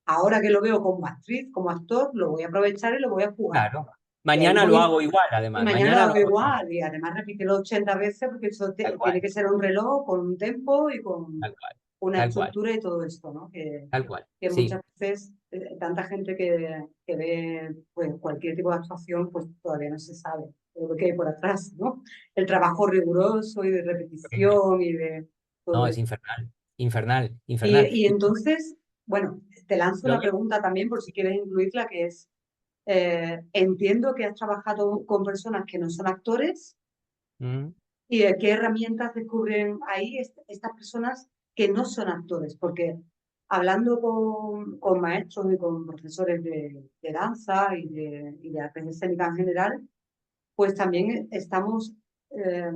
Speaker 1: ahora que lo veo como actriz, como actor, lo voy a aprovechar y lo voy a jugar.
Speaker 2: Claro.
Speaker 1: Y ahí
Speaker 2: Mañana lo
Speaker 1: voy,
Speaker 2: hago igual,
Speaker 1: y
Speaker 2: además.
Speaker 1: mañana lo
Speaker 2: Mañana lo
Speaker 1: hago
Speaker 2: hago igual.
Speaker 1: igual, y además repítelo 80 veces porque eso
Speaker 2: Tal
Speaker 1: tiene
Speaker 2: cual,
Speaker 1: que ser un reloj con un tempo y con
Speaker 2: tal cual,
Speaker 1: una
Speaker 2: tal cual,
Speaker 1: estructura y todo esto, ¿no?
Speaker 2: tal cual.
Speaker 1: Que
Speaker 2: Sí.
Speaker 1: muchas veces tanta gente que ve pues, cualquier tipo de actuación, pues todavía no se sabe lo que hay por atrás, ¿no? El trabajo riguroso y de repetición y de todo
Speaker 2: No, es
Speaker 1: esto.
Speaker 2: infernal. Infernal, infernal.
Speaker 1: Y entonces, bueno, te lanzo
Speaker 2: Lo
Speaker 1: una
Speaker 2: ves.
Speaker 1: pregunta también por si quieres incluirla, que es, entiendo que has trabajado con personas que no son actores
Speaker 2: Mm.
Speaker 1: y de qué herramientas descubren ahí estas personas que no son actores, porque hablando con maestros y con profesores de danza y de artes escénicas en general, pues también estamos eh,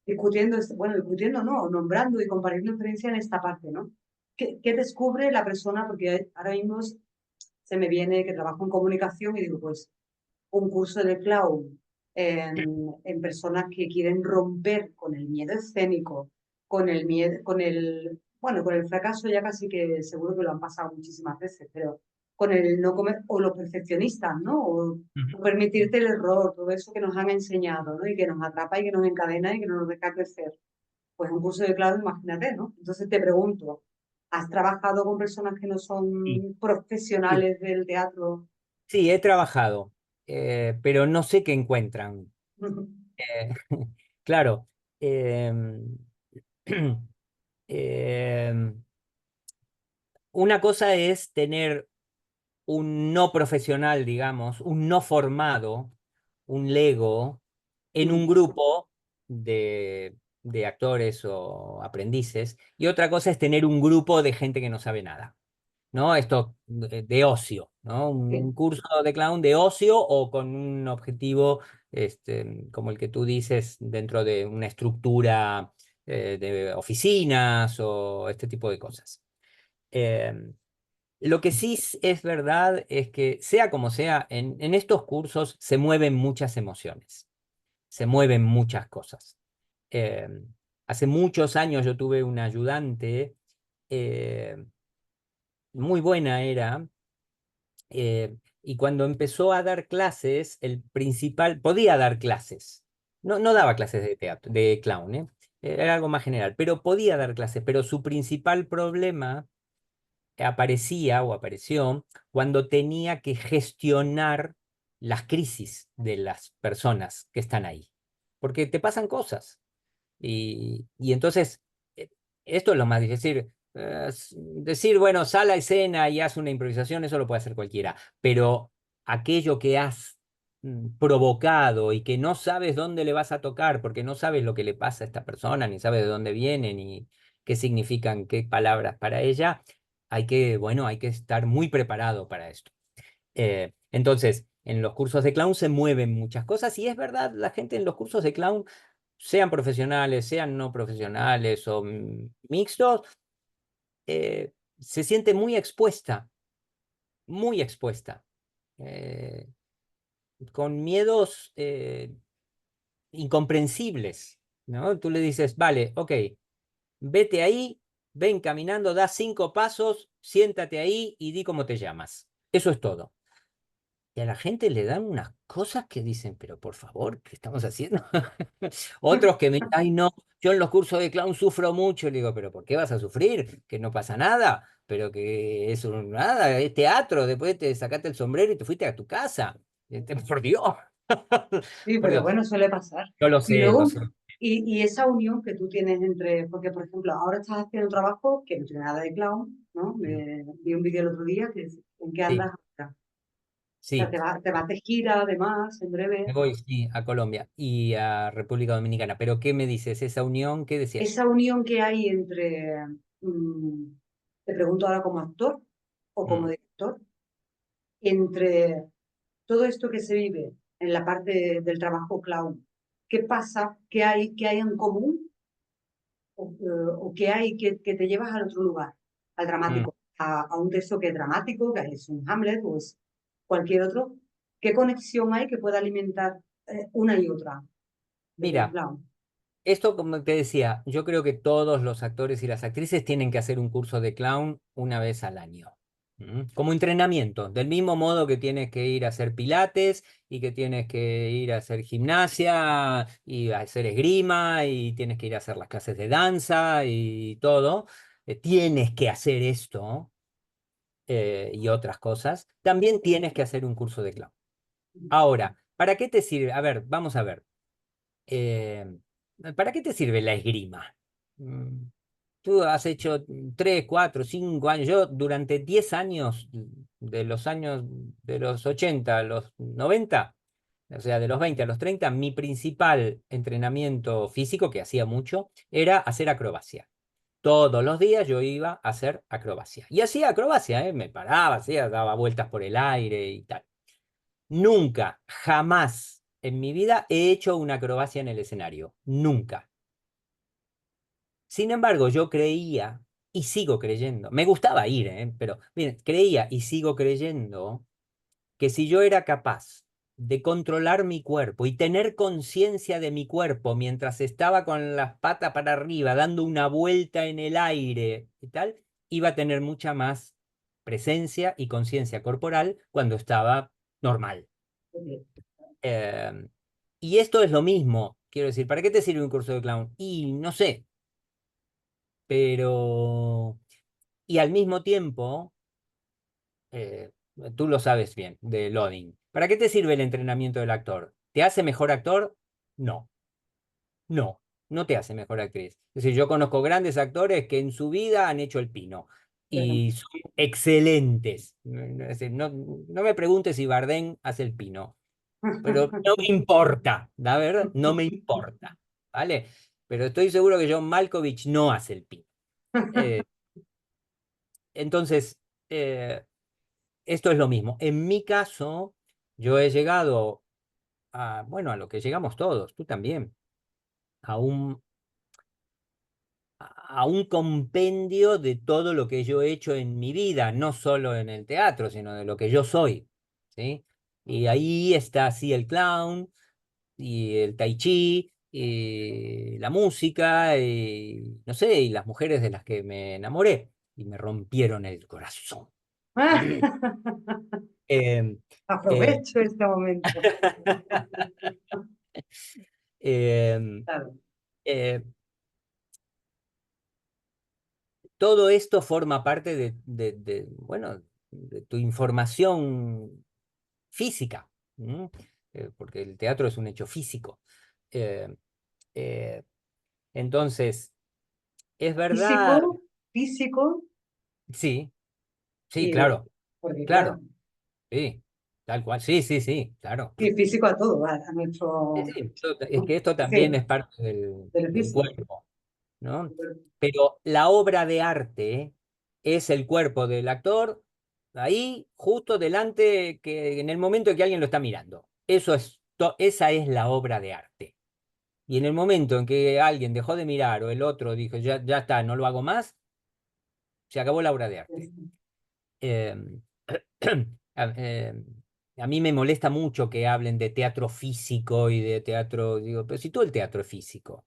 Speaker 1: discutiendo, bueno, discutiendo no, nombrando y compartiendo experiencia en esta parte, ¿no? ¿Qué descubre la persona? Porque ahora mismo se me viene que trabajo en comunicación y digo, pues un curso de clown en personas que quieren romper con el miedo escénico, con el miedo, bueno, con el fracaso ya casi que seguro que lo han pasado muchísimas veces, pero con el no comer, o los perfeccionistas, ¿no?
Speaker 2: Ujú.
Speaker 1: O permitirte el error, todo eso que nos han enseñado, ¿no? Y que nos atrapa y que nos encadena y que no nos deja crecer. Pues un curso de clown, imagínate, ¿no? Entonces te pregunto, ¿has trabajado con personas que no
Speaker 2: Sí,
Speaker 1: son
Speaker 2: sí,
Speaker 1: profesionales del teatro?
Speaker 2: sí, he trabajado, pero no sé qué encuentran. Eh, claro, em, em, una cosa es tener un no profesional, digamos, un no formado, un lego, en un grupo de actores o aprendices, y otra cosa es tener un grupo de gente que no sabe nada, ¿no? Esto de ocio, ¿no? Un
Speaker 1: Sí.
Speaker 2: curso de clown de ocio o con un objetivo como el que tú dices dentro de una estructura de oficinas o este tipo de cosas. Em, lo que sí es verdad es que, sea como sea, en estos cursos se mueven muchas emociones, se mueven muchas cosas. Eh, hace muchos años yo tuve una ayudante, eh, muy buena era, y cuando empezó a dar clases, el principal, podía dar clases, no daba clases de teatro, de clown, era algo más general, pero podía dar clases, pero su principal problema aparecía o apareció cuando tenía que gestionar las crisis de las personas que están ahí. Porque te pasan cosas. Y entonces, eh, esto es lo más difícil. Decir, bueno, sal a escena y haz una improvisación, eso lo puede hacer cualquiera. Pero aquello que has provocado y que no sabes dónde le vas a tocar, porque no sabes lo que le pasa a esta persona, ni sabes de dónde viene, ni qué significan qué palabras para ella, bueno, hay que estar muy preparado para esto. Entonces, en los cursos de clown se mueven muchas cosas y es verdad, la gente en los cursos de clown, sean profesionales, sean no profesionales o mixtos, se siente muy expuesta, eh, con miedos incomprensibles, ¿no? Tú le dices, vale, ok, vete ahí ven caminando, da 5 pasos, siéntate ahí y di cómo te llamas. Eso es todo. Y a la gente le dan unas cosas que dicen, pero por favor, ¿qué estamos haciendo? Otros que me dicen, ay no, yo en los cursos de clown sufro mucho. Le digo, pero ¿por qué vas a sufrir? Que no pasa nada, pero que eso nada, es teatro, después te sacaste el sombrero y te fuiste a tu casa. Por Dios.
Speaker 1: Sí,
Speaker 2: Por
Speaker 1: pero
Speaker 2: Dios.
Speaker 1: bueno, suele pasar.
Speaker 2: Yo lo
Speaker 1: Y
Speaker 2: sé, lo
Speaker 1: luego,
Speaker 2: sé.
Speaker 1: y esa unión que tú tienes entre, porque por ejemplo, ahora estás haciendo un trabajo que no tiene nada de clown, ¿no? Vi un vídeo el otro día que en qué
Speaker 2: Sí,
Speaker 1: andas ahora. O sea,
Speaker 2: sí.
Speaker 1: te vas de gira además, en
Speaker 2: Me
Speaker 1: breve.
Speaker 2: voy, sí, a Colombia y a República Dominicana. Pero ¿qué me dices? ¿Esa unión? ¿Qué decías?
Speaker 1: Esa unión que hay entre, mm, te pregunto ahora como actor o como
Speaker 2: Mm.
Speaker 1: director, entre todo esto que se vive en la parte del trabajo clown, ¿qué pasa? Qué hay en común? O qué hay que te llevas al otro lugar, al
Speaker 2: Mm.
Speaker 1: dramático, a un texto que es dramático, que es un Hamlet o es cualquier otro? ¿Qué conexión hay que pueda alimentar una y otra del
Speaker 2: Mira.
Speaker 1: clown?
Speaker 2: Esto, como te decía, yo creo que todos los actores y las actrices tienen que hacer un curso de clown una vez al año. Como entrenamiento, del mismo modo que tienes que ir a hacer pilates y que tienes que ir a hacer gimnasia y a hacer esgrima y tienes que ir a hacer las clases de danza y todo. Tienes que hacer esto y otras cosas. También tienes que hacer un curso de clown. Ahora, ¿para qué te sirve? A ver, vamos a ver. Eh, ¿Para qué te sirve la esgrima? Mm, Tú has hecho 3, 4, 5 años. Yo durante 10 años, de los 80 a los 90, o sea, de los 20 a los 30, mi principal entrenamiento físico, que hacía mucho, era hacer acrobacia. Todos los días yo iba a hacer acrobacia. Y hacía acrobacia, ¿eh? Me paraba, hacía, daba vueltas por el aire y tal. Nunca, jamás en mi vida he hecho una acrobacia en el escenario. Nunca. Sin embargo, yo creía y sigo creyendo. Me gustaba ir, ¿eh? Pero miren, creía y sigo creyendo que si yo era capaz de controlar mi cuerpo y tener conciencia de mi cuerpo mientras estaba con las patas para arriba, dando una vuelta en el aire y tal, iba a tener mucha más presencia y conciencia corporal cuando estaba normal. Eh, y esto es lo mismo, quiero decir, ¿para qué te sirve un curso de clown? Y no sé, pero... Y al mismo tiempo, eh, tú lo sabes bien, de loading. ¿Para qué te sirve el entrenamiento del actor? ¿Te hace mejor actor? No, no, no te hace mejor actriz. Es decir, yo conozco grandes actores que en su vida han hecho el pino y son excelentes. Es decir, no me preguntes si Bardem hace el pino, pero no me importa, la verdad, no me importa, ¿vale? Pero estoy seguro que John Malkovich no hace el pino. Eh, entonces, eh, esto es lo mismo. En mi caso, yo he llegado a, bueno, a lo que llegamos todos, tú también, a a un compendio de todo lo que yo he hecho en mi vida, no solo en el teatro, sino de lo que yo soy, ¿sí? Y ahí está así el clown y el tai chi, y la música, y no sé, y las mujeres de las que me enamoré y me rompieron el corazón. Eh, eh,
Speaker 1: Aprovecho este momento.
Speaker 2: eh,
Speaker 1: Claro.
Speaker 2: eh, Todo esto forma parte bueno, de tu información física, ¿m? Porque el teatro es un hecho físico. Eh, eh, entonces, es verdad,
Speaker 1: Físico, físico,
Speaker 2: sí, sí,
Speaker 1: y,
Speaker 2: claro,
Speaker 1: porque claro,
Speaker 2: claro, sí, tal cual, sí, sí, sí, claro.
Speaker 1: y físico a todo, a
Speaker 2: Sí,
Speaker 1: nuestro,
Speaker 2: sí, es que esto también
Speaker 1: sí,
Speaker 2: es parte
Speaker 1: del
Speaker 2: del
Speaker 1: físico.
Speaker 2: cuerpo, ¿no? Pero la obra de arte es el cuerpo del actor ahí, justo delante, que en el momento en que alguien lo está mirando. Esa es la obra de arte. Y en el momento en que alguien dejó de mirar o el otro dijo, ya, ya está, no lo hago más, se acabó la obra de arte. Eh, a, eh, a mí me molesta mucho que hablen de teatro físico y de teatro, digo, pero si todo el teatro es físico,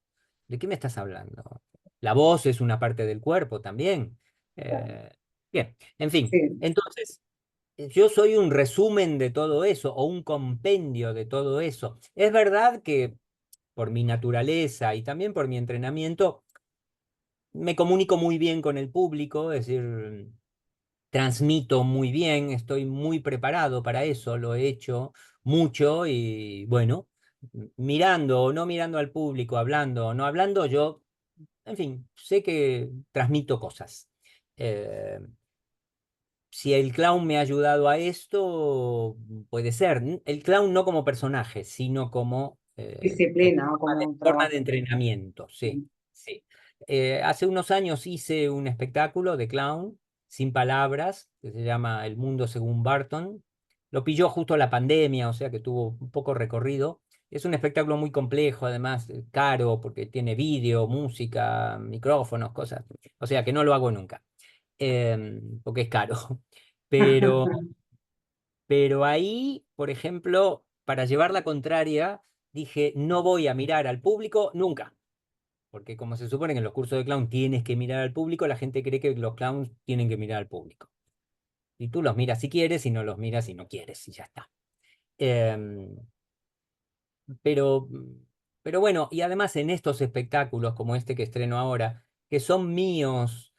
Speaker 2: ¿de qué me estás hablando? la voz es una parte del cuerpo también. Eh, bien, en fin,
Speaker 1: Sí,
Speaker 2: entonces, yo soy un resumen de todo eso o un compendio de todo eso. Es verdad que por mi naturaleza y también por mi entrenamiento, me comunico muy bien con el público, es decir, transmito muy bien, estoy muy preparado para eso, lo he hecho mucho y bueno, mirando o no mirando al público, hablando o no hablando, yo, en fin, sé que transmito cosas. Eh, si el clown me ha ayudado a esto, puede ser. El clown no como personaje, sino como
Speaker 1: disciplina, ¿no? Como un
Speaker 2: forma de
Speaker 1: trabajo.
Speaker 2: entrenamiento, sí,
Speaker 1: Mm.
Speaker 2: sí. Hace unos años hice un espectáculo de clown sin palabras, que se llama El Mundo Según Barton. Lo pilló justo la pandemia, o sea que tuvo un poco recorrido. Es un espectáculo muy complejo, además caro, porque tiene vídeo, música, micrófonos, cosas. O sea que no lo hago nunca, porque es caro. Pero, pero ahí, por ejemplo, para llevar la contraria, dije, no voy a mirar al público nunca. Porque como se supone que en los cursos de clown tienes que mirar al público, la gente cree que los clowns tienen que mirar al público. Y tú los miras si quieres y no los miras si no quieres y ya está. Em, pero, pero bueno, y además en estos espectáculos como este que estreno ahora, que son míos,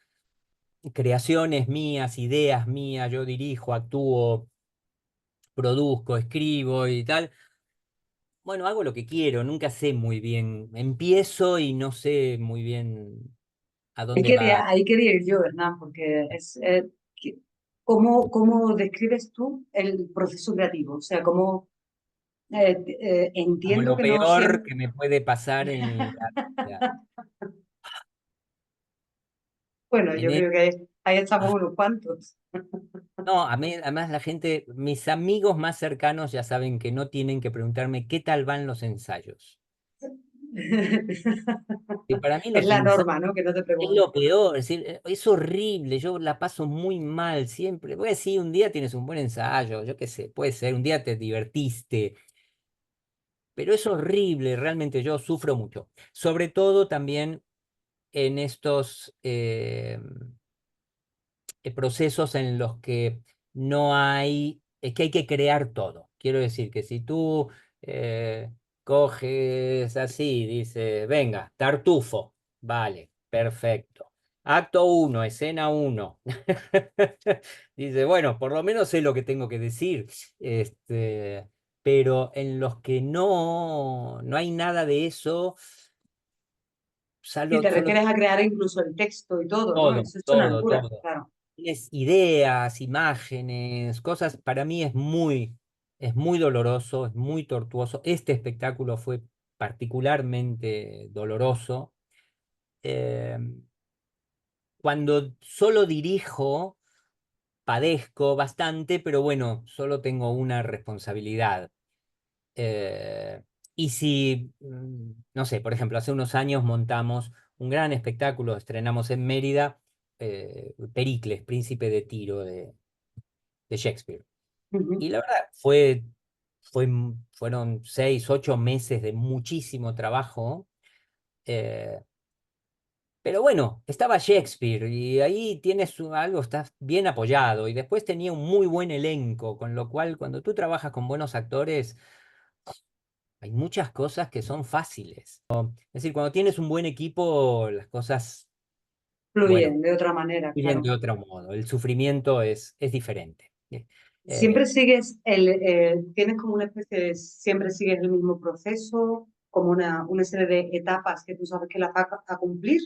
Speaker 2: creaciones mías, ideas mías, yo dirijo, actúo, produzco, escribo y tal. Bueno, hago lo que quiero, nunca sé muy bien. Empiezo y no sé muy bien a dónde va.
Speaker 1: Ahí quería ir yo, ¿verdad? Porque ¿cómo describes tú el proceso creativo? O sea,
Speaker 2: Como
Speaker 1: entiendo
Speaker 2: lo
Speaker 1: que no
Speaker 2: peor
Speaker 1: siempre...
Speaker 2: que me puede pasar en la vida.
Speaker 1: Bueno,
Speaker 2: En
Speaker 1: yo
Speaker 2: e-
Speaker 1: creo que ahí estamos
Speaker 2: ah,
Speaker 1: unos cuantos.
Speaker 2: no, además la gente, mis amigos más cercanos ya saben que no tienen que preguntarme qué tal van los ensayos. Y para mí
Speaker 1: Es
Speaker 2: los
Speaker 1: la
Speaker 2: ensayos
Speaker 1: norma, ¿no? Que no te
Speaker 2: es
Speaker 1: pregunto.
Speaker 2: lo peor, es decir, es horrible, yo la paso muy mal siempre. Voy a decir, un día tienes un buen ensayo, yo qué sé, puede ser, un día te divertiste, pero es horrible, realmente yo sufro mucho. Sobre todo también en estos procesos en los que no hay, es que hay que crear todo. Quiero decir que si tú eh, coges así, dice, venga, tartufo, vale, perfecto. Acto uno, escena uno. Dice, bueno, por lo menos sé lo que tengo que decir. Pero en los que no hay nada de eso,
Speaker 1: Si te
Speaker 2: solo
Speaker 1: refieres a crear incluso el texto y todo, ¿no?
Speaker 2: todo,
Speaker 1: Eso es una
Speaker 2: todo,
Speaker 1: locura,
Speaker 2: todo.
Speaker 1: claro.
Speaker 2: Es ideas, imágenes, cosas, para mí es muy doloroso, es muy tortuoso. Este espectáculo fue particularmente doloroso. Eh, Cuando solo dirijo, padezco bastante, pero bueno, solo tengo una responsabilidad. Eh, y si, no sé, por ejemplo, hace unos años montamos un gran espectáculo, estrenamos en Mérida, Pericles, Príncipe de Tiro de Shakespeare.
Speaker 1: Ujú.
Speaker 2: Y la verdad, fueron 6, 8 meses de muchísimo trabajo. eh, pero bueno, estaba Shakespeare y ahí tienes algo, estás bien apoyado. Y después tenía un muy buen elenco, con lo cual cuando tú trabajas con buenos actores, hay muchas cosas que son fáciles. Es decir, cuando tienes un buen equipo, las cosas, bueno,
Speaker 1: Fluyen de otra manera,
Speaker 2: fluyen
Speaker 1: claro.
Speaker 2: de otro modo. El sufrimiento es diferente.
Speaker 1: Siempre
Speaker 2: Eh,
Speaker 1: sigues tienes como una especie de, siempre sigues el mismo proceso, como una serie de etapas que tú sabes que las vas a cumplir,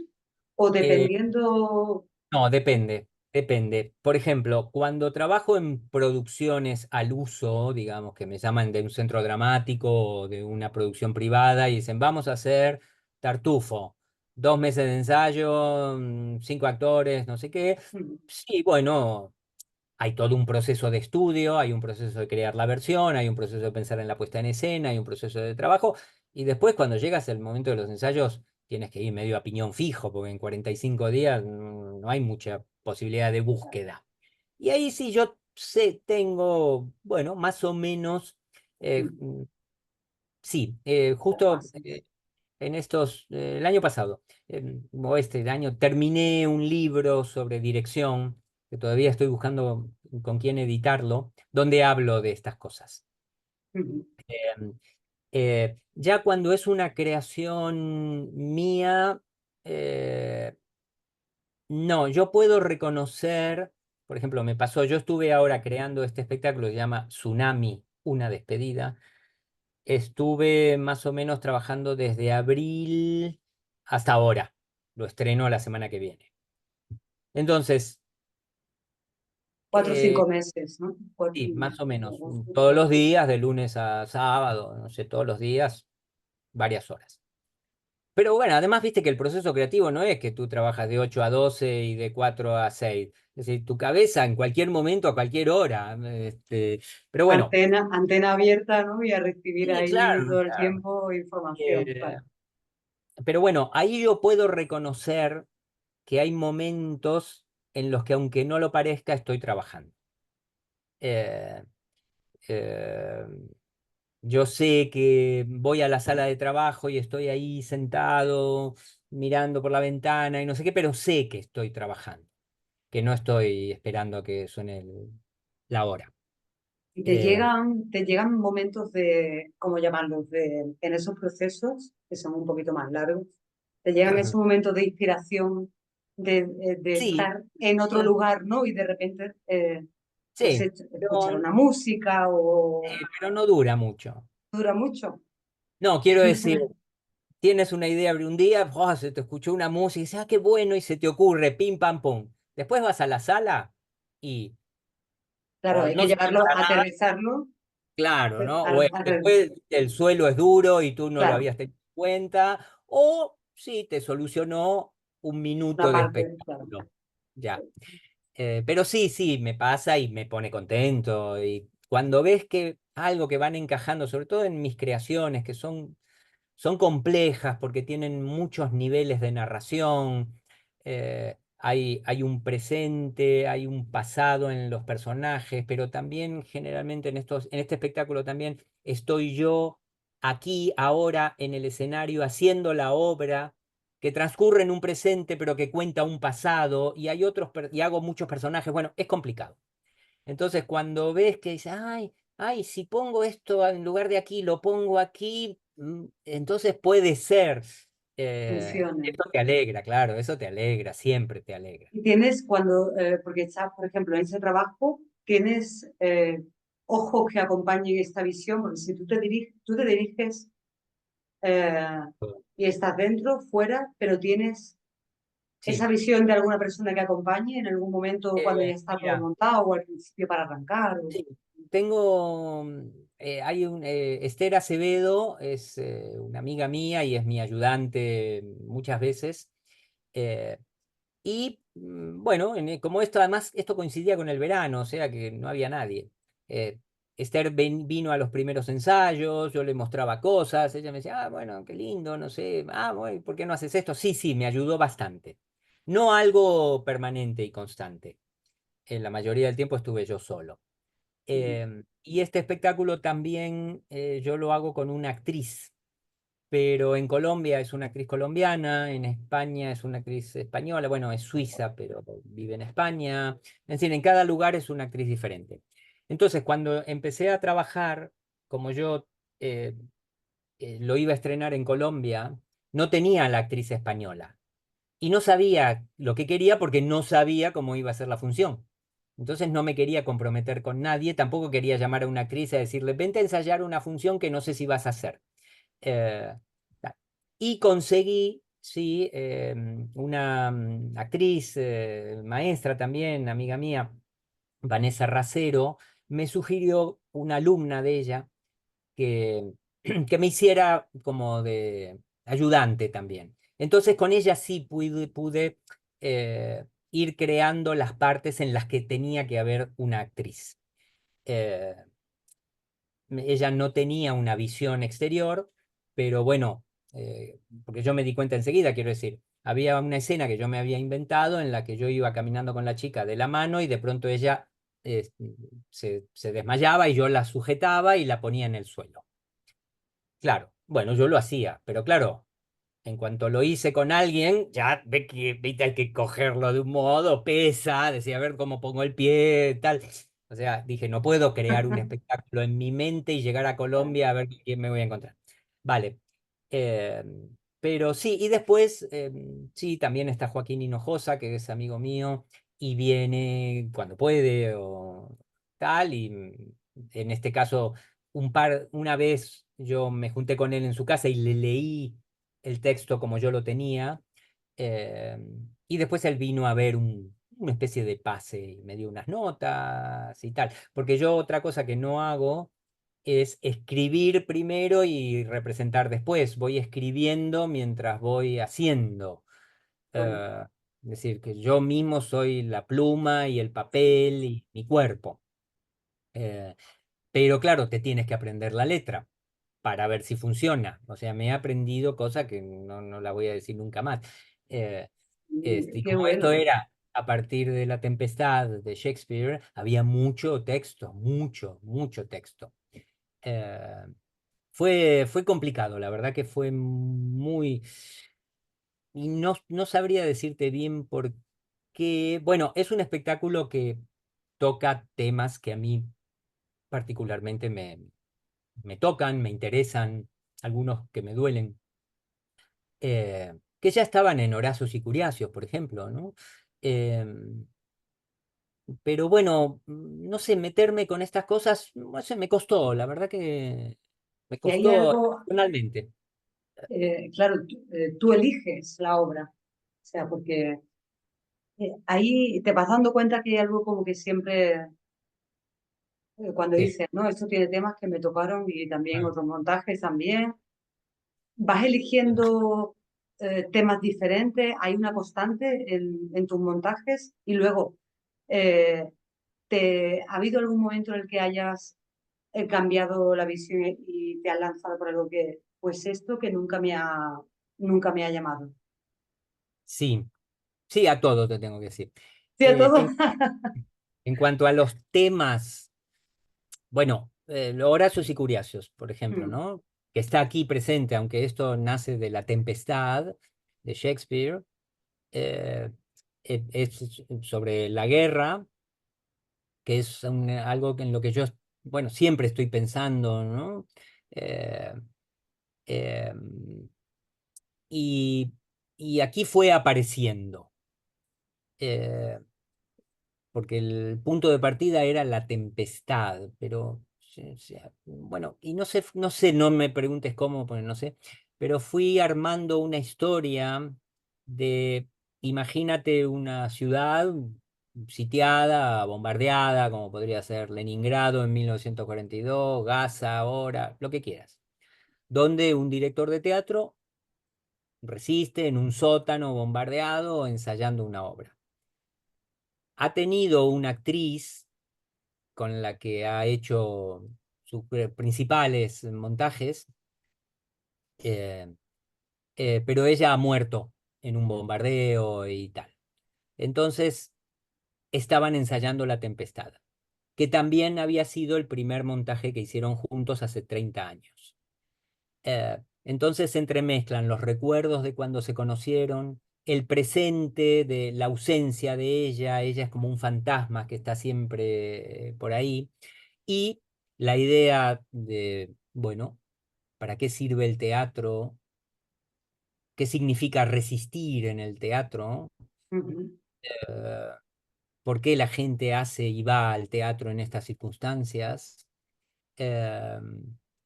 Speaker 1: o
Speaker 2: eh,
Speaker 1: dependiendo...
Speaker 2: No, depende, depende. Por ejemplo, cuando trabajo en producciones al uso, digamos que me llaman de un centro dramático o de una producción privada y dicen, vamos a hacer Tartufo, 2 meses de ensayo, 5 actores, no sé qué.
Speaker 1: Ujú.
Speaker 2: Sí, bueno, hay todo un proceso de estudio, hay un proceso de crear la versión, hay un proceso de pensar en la puesta en escena, hay un proceso de trabajo, y después cuando llegas al momento de los ensayos tienes que ir medio a piñón fijo, porque en 45 días no hay mucha posibilidad de búsqueda. Y ahí sí yo sé, tengo, bueno, más o menos, eh,
Speaker 1: Ujú.
Speaker 2: mm, sí,
Speaker 1: Las
Speaker 2: justo
Speaker 1: bases.
Speaker 2: el año pasado, o este año, terminé un libro sobre dirección, que todavía estoy buscando con quién editarlo, donde hablo de estas cosas.
Speaker 1: Ujú.
Speaker 2: Em, ya cuando es una creación mía, eh, no, yo puedo reconocer, por ejemplo, me pasó, yo estuve ahora creando este espectáculo que se llama Tsunami, una despedida. Estuve más o menos trabajando desde abril hasta ahora. Lo estreno la semana que viene. Entonces,
Speaker 1: 4 o 5 meses, ¿no?
Speaker 2: sí, más o menos, todos
Speaker 1: Agosto.
Speaker 2: los días, de lunes a sábado, no sé, todos los días, varias horas. Pero bueno, además viste que el proceso creativo no es que tú trabajas de 8 a 12 y de 4 a 6. Es decir, tu cabeza en cualquier momento, a cualquier hora. Pero bueno,
Speaker 1: Antena abierta, ¿no? Y a recibir
Speaker 2: sí,
Speaker 1: ahí
Speaker 2: claro,
Speaker 1: todo el
Speaker 2: claro.
Speaker 1: tiempo información,
Speaker 2: Eh,
Speaker 1: claro.
Speaker 2: pero bueno, ahí yo puedo reconocer que hay momentos en los que aunque no lo parezca, estoy trabajando. Eh, eh, yo sé que voy a la sala de trabajo y estoy ahí sentado mirando por la ventana y no sé qué, pero sé que estoy trabajando, que no estoy esperando a que suene la hora.
Speaker 1: Y
Speaker 2: Eh,
Speaker 1: te llegan momentos de, ¿cómo llamarlos? En esos procesos, que son un poquito más largos, te llegan esos momentos de inspiración, de
Speaker 2: sí,
Speaker 1: estar en otro
Speaker 2: sí,
Speaker 1: lugar, ¿no? Y de repente, pues,
Speaker 2: sí,
Speaker 1: escuchar
Speaker 2: pero,
Speaker 1: una música o
Speaker 2: pero no dura mucho.
Speaker 1: dura mucho.
Speaker 2: No, quiero decir, tienes una idea de un día, ¡oh! Se te escuchó una música y dices, ah, qué bueno, y se te ocurre, pim, pam, pum. Después vas a la sala y
Speaker 1: Claro,
Speaker 2: o
Speaker 1: hay
Speaker 2: no
Speaker 1: que
Speaker 2: sirve
Speaker 1: llevarlo,
Speaker 2: para nada,
Speaker 1: aterrizarlo,
Speaker 2: claro, ¿no? O
Speaker 1: a- a-
Speaker 2: después el suelo es duro y tú no lo
Speaker 1: claro,
Speaker 2: habías tenido en cuenta, o sí, te solucionó un
Speaker 1: la
Speaker 2: minuto de
Speaker 1: parte, claro.
Speaker 2: espectáculo. Ya. Pero sí, sí, me pasa y me pone contento. Y cuando ves que algo que van encajando, sobre todo en mis creaciones, que son complejas porque tienen muchos niveles de narración. Hay un presente, hay un pasado en los personajes, pero también generalmente en este espectáculo también estoy yo aquí, ahora, en el escenario, haciendo la obra que transcurre en un presente, pero que cuenta un pasado, y hay y hago muchos personajes. Bueno, es complicado. Entonces, cuando ves que dices, ay, si pongo esto en lugar de aquí, lo pongo aquí, entonces puede ser.
Speaker 1: Funciona.
Speaker 2: Esto te alegra, claro, eso te alegra, siempre te alegra.
Speaker 1: Y tienes cuando, porque estás, por ejemplo, en ese trabajo, tienes ojos que acompañen esta visión, porque si tú te diriges eh, y estás dentro, fuera, pero tienes esa
Speaker 2: Sí,
Speaker 1: visión de alguna persona que acompañe en algún momento cuando ya está todo
Speaker 2: mira,
Speaker 1: montado o al principio para arrancar.
Speaker 2: sí, tengo, Esther Acevedo es una amiga mía y es mi ayudante muchas veces. eh, bueno, como esto, además, esto coincidía con el verano, o sea que no había nadie. Eh, Esther vino a los primeros ensayos, yo le mostraba cosas, ella me decía, ah, bueno, qué lindo, no sé, ah, bueno, ¿por qué no haces esto? Sí, sí, me ayudó bastante. No algo permanente y constante. En la mayoría del tiempo estuve yo solo. Y este espectáculo también yo lo hago con una actriz, pero en Colombia es una actriz colombiana, en España es una actriz española, bueno, es suiza, pero vive en España. Es decir, en cada lugar es una actriz diferente. Entonces, cuando empecé a trabajar, como yo eh, lo iba a estrenar en Colombia, no tenía a la actriz española y no sabía lo que quería porque no sabía cómo iba a ser la función. Entonces no me quería comprometer con nadie, tampoco quería llamar a una actriz a decirle, vente a ensayar una función que no sé si vas a hacer. Eh, y conseguí, sí, una actriz, maestra también, amiga mía, Vanessa Racero, me sugirió una alumna de ella que, que me hiciera como de ayudante también. Entonces con ella sí pude ir creando las partes en las que tenía que haber una actriz. Eh, Ella no tenía una visión exterior, pero bueno, porque yo me di cuenta enseguida, quiero decir, había una escena que yo me había inventado en la que yo iba caminando con la chica de la mano y de pronto ella eh, se desmayaba y yo la sujetaba y la ponía en el suelo. Claro, bueno, yo lo hacía, pero claro. en cuanto lo hice con alguien, ya ve que viste, hay que cogerlo de un modo, pesa, decía, a ver cómo pongo el pie, tal. O sea, dije, no puedo crear un espectáculo en mi mente y llegar a Colombia a ver quién me voy a encontrar. Vale. Eh, pero sí, y después, sí, también está Joaquín Hinojosa, que es amigo mío, y viene cuando puede o tal, y en este caso, una vez yo me junté con él en su casa y le leí el texto como yo lo tenía, eh, y después él vino a ver una especie de pase y me dio unas notas y tal, porque yo otra cosa que no hago es escribir primero y representar después, voy escribiendo mientras voy haciendo.
Speaker 1: Claro.
Speaker 2: Eh, es decir, que yo mismo soy la pluma y el papel y mi cuerpo. Eh, pero claro, te tienes que aprender la letra para ver si funciona. O sea, me he aprendido cosa que no la voy a decir nunca más. Eh, y
Speaker 1: Qué
Speaker 2: como esto
Speaker 1: bueno.
Speaker 2: era a partir de La Tempestad de Shakespeare, había mucho texto, mucho texto. Eh, fue complicado, la verdad que fue muy... Y no sabría decirte bien por qué. Bueno, es un espectáculo que toca temas que a mí particularmente me tocan, me interesan, algunos que me duelen, que ya estaban en Horazos y Curiacios, por ejemplo, ¿no? Pero bueno, no sé, meterme con estas cosas, no sé, me costó, la verdad que me
Speaker 1: Y hay
Speaker 2: costó
Speaker 1: algo,
Speaker 2: personalmente.
Speaker 1: claro, tú eliges la obra. O sea, porque ahí te vas dando cuenta que hay algo como que siempre, cuando
Speaker 2: Sí.
Speaker 1: dices, no, esto tiene temas que me tocaron y también
Speaker 2: Ah,
Speaker 1: otros montajes también, vas
Speaker 2: sí.
Speaker 1: eligiendo temas diferentes, hay una constante en tus montajes y luego, eh, ¿ha habido algún momento en el que hayas cambiado la visión y te has lanzado por algo que, pues esto que nunca me ha llamado?
Speaker 2: Sí, sí, a todo te tengo que decir.
Speaker 1: Sí, a
Speaker 2: Eh,
Speaker 1: todo.
Speaker 2: en, en cuanto a los temas, bueno, Horazos y Curiacios, por ejemplo,
Speaker 1: Mm,
Speaker 2: ¿no? Que está aquí presente, aunque esto nace de La Tempestad de Shakespeare, eh, es sobre la guerra, que es algo en lo que yo, bueno, siempre estoy pensando, ¿no? Eh, eh, y, y aquí fue apareciendo. Eh, porque el punto de partida era la tempestad, pero bueno, y no sé, no me preguntes cómo, porque no sé, pero fui armando una historia de, imagínate una ciudad sitiada, bombardeada, como podría ser Leningrado en 1942, Gaza ahora, lo que quieras, donde un director de teatro resiste en un sótano bombardeado ensayando una obra. Ha tenido una actriz con la que ha hecho sus principales montajes, eh, pero ella ha muerto en un bombardeo y tal. Entonces estaban ensayando La Tempestad, que también había sido el primer montaje que hicieron juntos hace 30 años. Entonces se entremezclan los recuerdos de cuando se conocieron, el presente de la ausencia de ella es como un fantasma que está siempre por ahí, y la idea de, bueno, ¿para qué sirve el teatro? ¿Qué significa resistir en el teatro?
Speaker 1: ujú.
Speaker 2: Eh, ¿Por qué la gente hace y va al teatro en estas circunstancias? Eh,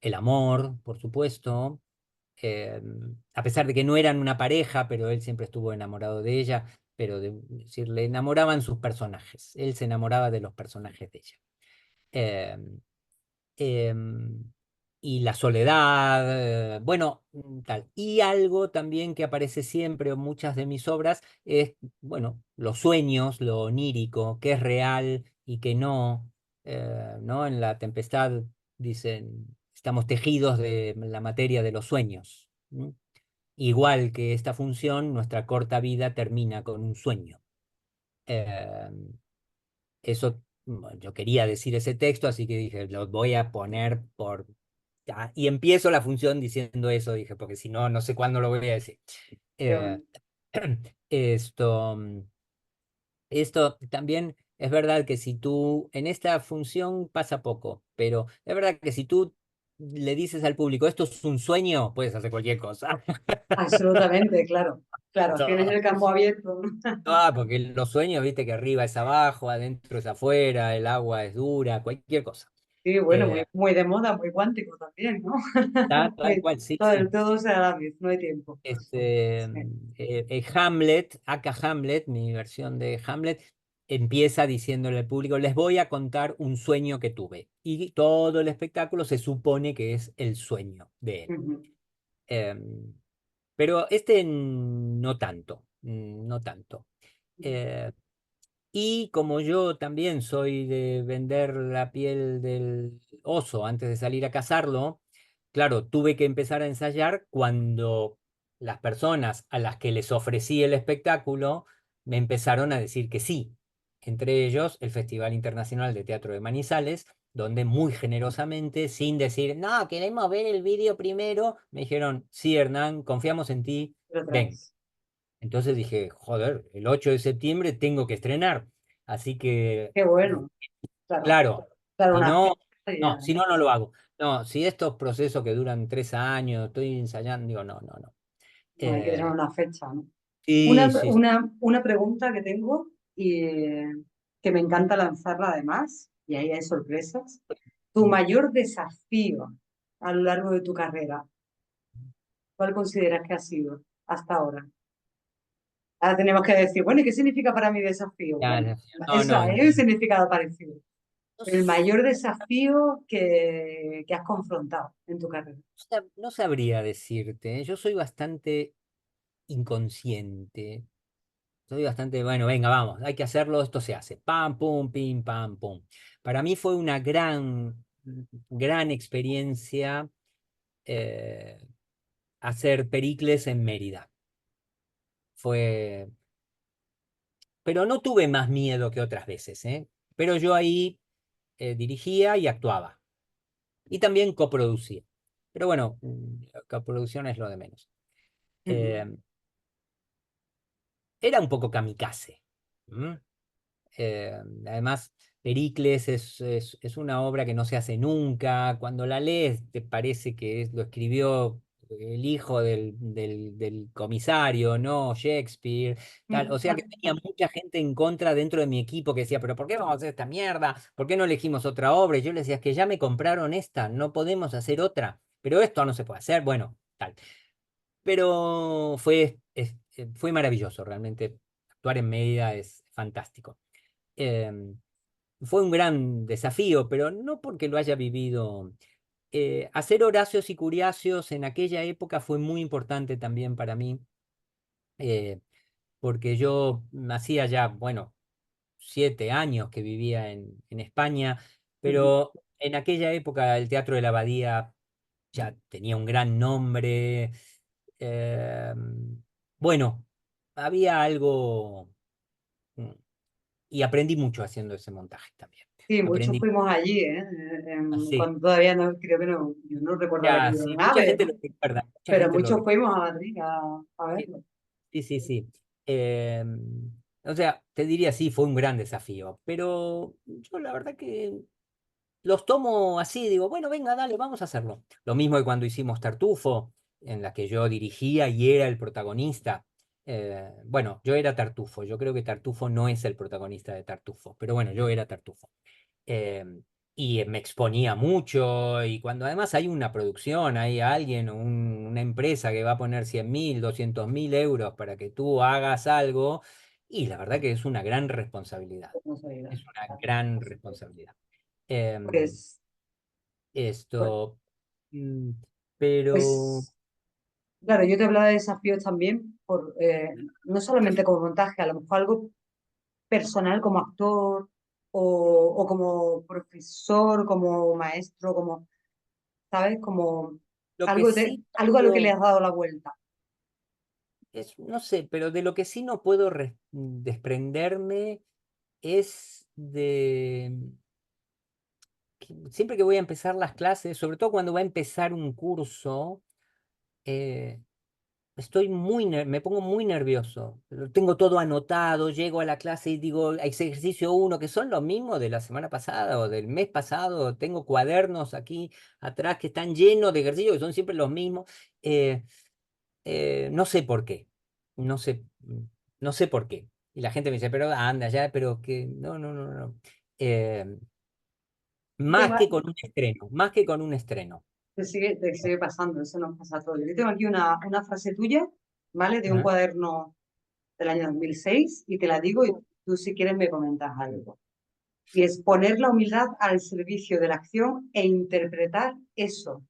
Speaker 2: el amor, por supuesto. eh, a pesar de que no eran una pareja, pero él siempre estuvo enamorado de ella, pero decir, le enamoraban sus personajes, él se enamoraba de los personajes de ella. Eh, em, y la soledad, bueno, tal. Y algo también que aparece siempre en muchas de mis obras es, bueno, los sueños, lo onírico, qué es real y qué no. ¿No? En La Tempestad dicen, estamos tejidos de la materia de los sueños. ¿No? Igual que esta función, nuestra corta vida termina con un sueño. Eh, eso, bueno, yo quería decir ese texto, así que dije, lo voy a poner por Y empiezo la función diciendo eso, dije, porque si no, no sé cuándo lo voy a decir.
Speaker 1: Qué
Speaker 2: Eh,
Speaker 1: bueno.
Speaker 2: esto, esto también es verdad que si tú, en esta función pasa poco, pero es verdad que si tú le dices al público, esto es un sueño, puedes hacer cualquier cosa.
Speaker 1: Absolutamente, claro. Claro, tienes
Speaker 2: Todo.
Speaker 1: el campo abierto.
Speaker 2: Porque los sueños, viste que arriba es abajo, adentro es afuera, el agua es dura, cualquier cosa.
Speaker 1: Sí, bueno, muy,
Speaker 2: Eh,
Speaker 1: muy de moda, muy cuántico también, ¿no?
Speaker 2: tal cual, sí,
Speaker 1: Todo,
Speaker 2: sí.
Speaker 1: todo se a la vez, no hay tiempo.
Speaker 2: Este,
Speaker 1: Sí.
Speaker 2: Hamlet, acá Hamlet, mi versión de Hamlet, empieza diciéndole al público, les voy a contar un sueño que tuve. Y todo el espectáculo se supone que es el sueño de él.
Speaker 1: Ujú,
Speaker 2: Em, pero este no tanto, no tanto. Eh, y como yo también soy de vender la piel del oso antes de salir a cazarlo, claro, tuve que empezar a ensayar cuando las personas a las que les ofrecí el espectáculo me empezaron a decir que sí. Entre ellos, el Festival Internacional de Teatro de Manizales, donde muy generosamente, sin decir, no, queremos ver el vídeo primero, me dijeron, sí, Hernán, confiamos en ti,
Speaker 1: lo
Speaker 2: ven.
Speaker 1: traes.
Speaker 2: Entonces dije, joder, el 8 de septiembre tengo que estrenar. Así que,
Speaker 1: Qué bueno, claro.
Speaker 2: claro,
Speaker 1: Claro,
Speaker 2: si
Speaker 1: una
Speaker 2: no,
Speaker 1: fecha y
Speaker 2: no,
Speaker 1: ya.
Speaker 2: si no, no lo hago. No, si estos procesos que duran 3 años, estoy ensayando, digo, no, no, no.
Speaker 1: No hay que tener
Speaker 2: Eh,
Speaker 1: una fecha, ¿no?
Speaker 2: sí,
Speaker 1: Una,
Speaker 2: sí, sí.
Speaker 1: una pregunta que tengo y que me encanta lanzarla además, y ahí hay sorpresas. Tu mayor desafío a lo largo de tu carrera, ¿cuál consideras que ha sido hasta ahora? Ahora tenemos que decir, bueno, ¿y qué significa para mí desafío?
Speaker 2: Ya,
Speaker 1: Bueno,
Speaker 2: ya. No,
Speaker 1: eso
Speaker 2: no,
Speaker 1: hay un significado parecido.
Speaker 2: no,
Speaker 1: El mayor desafío que has confrontado en tu carrera.
Speaker 2: no sabría decirte. Yo soy bastante inconsciente. Soy bastante, bueno, venga, vamos, hay que hacerlo, esto se hace. Pam, pum, pim, pam, pum. Para mí fue una gran experiencia eh, hacer Pericles en Mérida. Fue, pero no tuve más miedo que otras veces, ¿eh? Pero yo ahí dirigía y actuaba. Y también coproducía. Pero bueno, la coproducción es lo de menos.
Speaker 1: Ujú,
Speaker 2: Eh, Era un poco kamikaze. ¿M? Además, Pericles es una obra que no se hace nunca. Cuando la lees, te parece que lo escribió el hijo del comisario, no Shakespeare, tal. O sea que tenía mucha gente en contra dentro de mi equipo que decía, pero ¿por qué vamos a hacer esta mierda? ¿Por qué no elegimos otra obra? Y yo les decía, es que ya me compraron esta, no podemos hacer otra. Pero esto no se puede hacer, bueno, tal. Pero fue maravilloso, realmente. Actuar en Mérida es fantástico. Em, Fue un gran desafío, pero no porque lo haya vivido. Hacer Horacios y Curiacios en aquella época fue muy importante también para mí, eh, porque yo hacía ya, bueno, 7 años que vivía en España,
Speaker 1: ujú.
Speaker 2: pero en aquella época el Teatro de la Abadía ya tenía un gran nombre. eh, bueno, había algo, mm, y aprendí mucho haciendo ese montaje también.
Speaker 1: Sí, muchos
Speaker 2: Aprendí
Speaker 1: fuimos allí, ¿eh?
Speaker 2: así.
Speaker 1: Cuando todavía no, creo que no, yo no recuerdo haber
Speaker 2: Ya,
Speaker 1: ido
Speaker 2: sí,
Speaker 1: en
Speaker 2: mucha
Speaker 1: AVE,
Speaker 2: gente
Speaker 1: ¿no?
Speaker 2: lo recuerda, mucha
Speaker 1: Pero
Speaker 2: gente lo
Speaker 1: muchos
Speaker 2: recuerda.
Speaker 1: fuimos a Madrid a
Speaker 2: Sí,
Speaker 1: verlo.
Speaker 2: sí, sí, sí. Eh, o sea, te diría, sí, fue un gran desafío, pero yo la verdad que los tomo así, digo, bueno, venga, dale, vamos a hacerlo. Lo mismo que cuando hicimos Tartufo, en la que yo dirigía y era el protagonista. Bueno, yo era Tartufo, yo creo que Tartufo no es el protagonista de Tartufo, pero bueno, yo era Tartufo. eh, y me exponía mucho, y cuando además hay una producción, hay alguien, una empresa que va a poner 100.000, 200.000 euros para que tú hagas algo, y la verdad que es una gran responsabilidad,
Speaker 1: No sabía.
Speaker 2: es una gran responsabilidad. Em,
Speaker 1: Pues, pues,
Speaker 2: Esto, mm, pero
Speaker 1: pues, claro, yo te hablaba de desafíos también, no solamente como montaje, a lo mejor algo personal como actor o como profesor, como maestro, como, ¿sabes? Como
Speaker 2: lo que
Speaker 1: algo,
Speaker 2: sí no
Speaker 1: algo a lo que le
Speaker 2: puedo,
Speaker 1: has dado la vuelta.
Speaker 2: no sé, pero de lo que sí no puedo desprenderme es de siempre que voy a empezar las clases, sobre todo cuando va a empezar un curso, eh, me pongo muy nervioso. Lo tengo todo anotado, llego a la clase y digo, ejercicio uno, que son los mismos de la semana pasada o del mes pasado. Tengo cuadernos aquí atrás que están llenos de ejercicios, que son siempre los mismos. Eh, no sé por qué. No sé, no sé por qué. Y la gente me dice, pero anda ya, pero que no, no, no, no. Eh,
Speaker 1: Tengo,
Speaker 2: más que con un estreno, más que con un estreno.
Speaker 1: te sigue pasando, eso nos pasa a todos. Yo tengo aquí una frase tuya, ¿vale? De un
Speaker 2: Ajá.
Speaker 1: cuaderno del año 2006 y te la digo y tú si quieres me comentas algo. Y es poner la humildad al servicio de la acción e interpretar eso.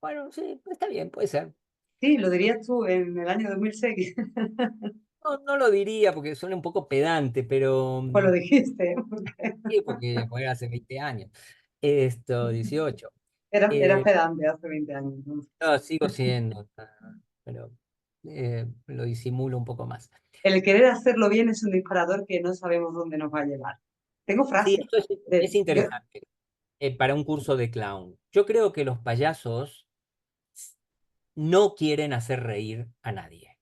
Speaker 2: Bueno, sí, está bien, puede ser.
Speaker 1: Sí, lo dirías tú en el año 2006.
Speaker 2: No, no lo diría porque suena un poco pedante, pero
Speaker 1: Pues lo dijiste.
Speaker 2: sí, porque fue hace 20 años. Esto, 18.
Speaker 1: Eras
Speaker 2: Eh,
Speaker 1: pedante hace 20 años, ¿no?
Speaker 2: no, sigo siendo, pero lo disimulo un poco más.
Speaker 1: El querer hacerlo bien es un disparador que no sabemos dónde nos va a llevar. Tengo
Speaker 2: Sí,
Speaker 1: frases.
Speaker 2: esto es
Speaker 1: Yo,
Speaker 2: interesante para un curso de clown. Yo creo que los payasos no quieren hacer reír a nadie.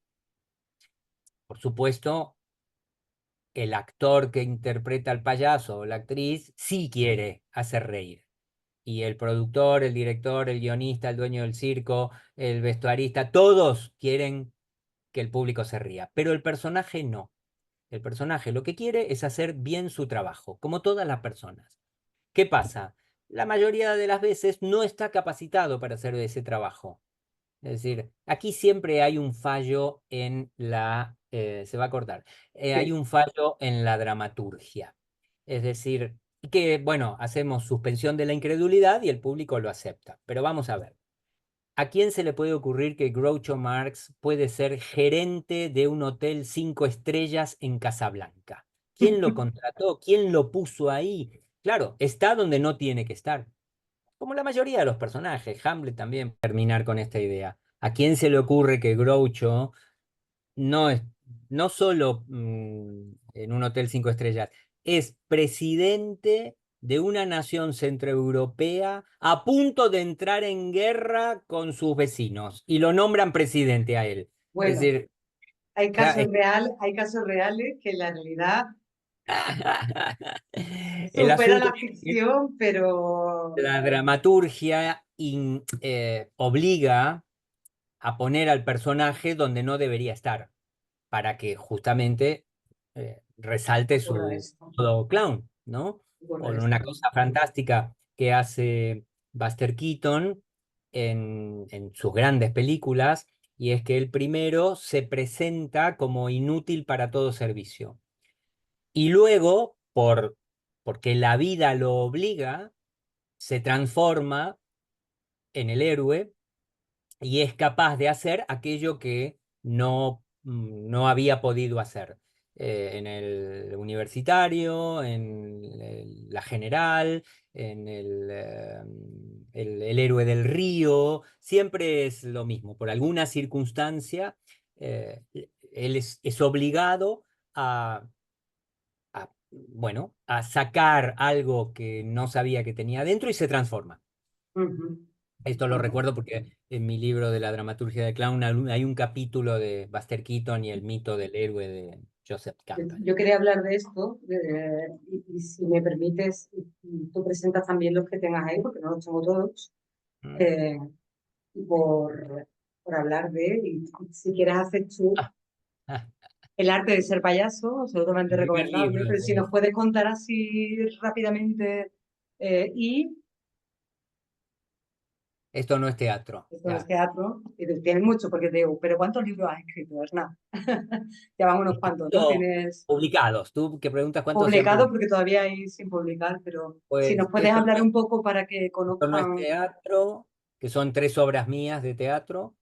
Speaker 2: Por supuesto, el actor que interpreta al payaso o la actriz sí quiere hacer reír. Y el productor, el director, el guionista, el dueño del circo, el vestuarista, todos quieren que el público se ría, pero el personaje no. El personaje lo que quiere es hacer bien su trabajo, como todas las personas. ¿Qué pasa? La mayoría de las veces no está capacitado para hacer ese trabajo. Es decir, aquí siempre hay un fallo en se va a acordar, hay
Speaker 1: sí.
Speaker 2: un fallo en la dramaturgia. Es decir, que, bueno, hacemos suspensión de la incredulidad y el público lo acepta. Pero vamos a ver, ¿a quién se le puede ocurrir que Groucho Marx puede ser gerente de un hotel 5 estrellas en Casablanca? ¿Quién lo contrató? ¿Quién lo puso ahí? Claro, está donde no tiene que estar. Como la mayoría de los personajes, Hamlet también terminar con esta idea. ¿A quién se le ocurre que Groucho no es, no solo en un hotel 5 estrellas, es presidente de una nación centroeuropea a punto de entrar en guerra con sus vecinos y lo nombran presidente a él? Es
Speaker 1: Bueno,
Speaker 2: decir, claro,
Speaker 1: hay casos reales que la realidad
Speaker 2: el
Speaker 1: supera
Speaker 2: asunto
Speaker 1: la
Speaker 2: es que
Speaker 1: ficción, pero
Speaker 2: la dramaturgia obliga a poner al personaje donde no debería estar, para que justamente resalte
Speaker 1: ocurra
Speaker 2: su
Speaker 1: esto.
Speaker 2: modo clown, ¿no? O
Speaker 1: Ocurra
Speaker 2: una
Speaker 1: esto.
Speaker 2: cosa fantástica que hace Buster Keaton en sus grandes películas, y es que el primero se presenta como inútil para todo servicio. Y luego, porque la vida lo obliga, se transforma en el héroe y es capaz de hacer aquello que no había podido hacer. En el universitario, en la general, en el héroe del río, siempre es lo mismo. Por alguna circunstancia, él es obligado bueno, a sacar algo que no sabía que tenía dentro y se transforma.
Speaker 1: Ujú.
Speaker 2: Esto lo
Speaker 1: Bueno,
Speaker 2: recuerdo porque en mi libro de la dramaturgia de clown hay un capítulo de Buster Keaton y el mito del héroe de Joseph Campbell.
Speaker 1: yo quería hablar de esto y si me permites, tú presentas también los que tengas ahí, porque no los tengo todos,
Speaker 2: Mm.
Speaker 1: eh, por hablar de él. Y si quieres hacer tú
Speaker 2: Ah, ah,
Speaker 1: el arte de ser payaso, absolutamente
Speaker 2: el primer
Speaker 1: recomendable,
Speaker 2: libro
Speaker 1: pero si nos puedes contar así rápidamente y
Speaker 2: Esto no es teatro,
Speaker 1: esto no es
Speaker 2: ya.
Speaker 1: teatro, y tienes mucho, porque te digo, pero ¿cuántos libros has escrito, Hernán? Ya van unos cuantos, ¿no?
Speaker 2: Escrito
Speaker 1: Tienes
Speaker 2: publicados. Tú que preguntas cuántos se han
Speaker 1: publicado,
Speaker 2: publicado.
Speaker 1: porque todavía hay sin publicar, pero si nos
Speaker 2: Pues
Speaker 1: puedes hablar un poco para que
Speaker 2: esto no es
Speaker 1: conozcan
Speaker 2: teatro, que son 3 obras mías de teatro.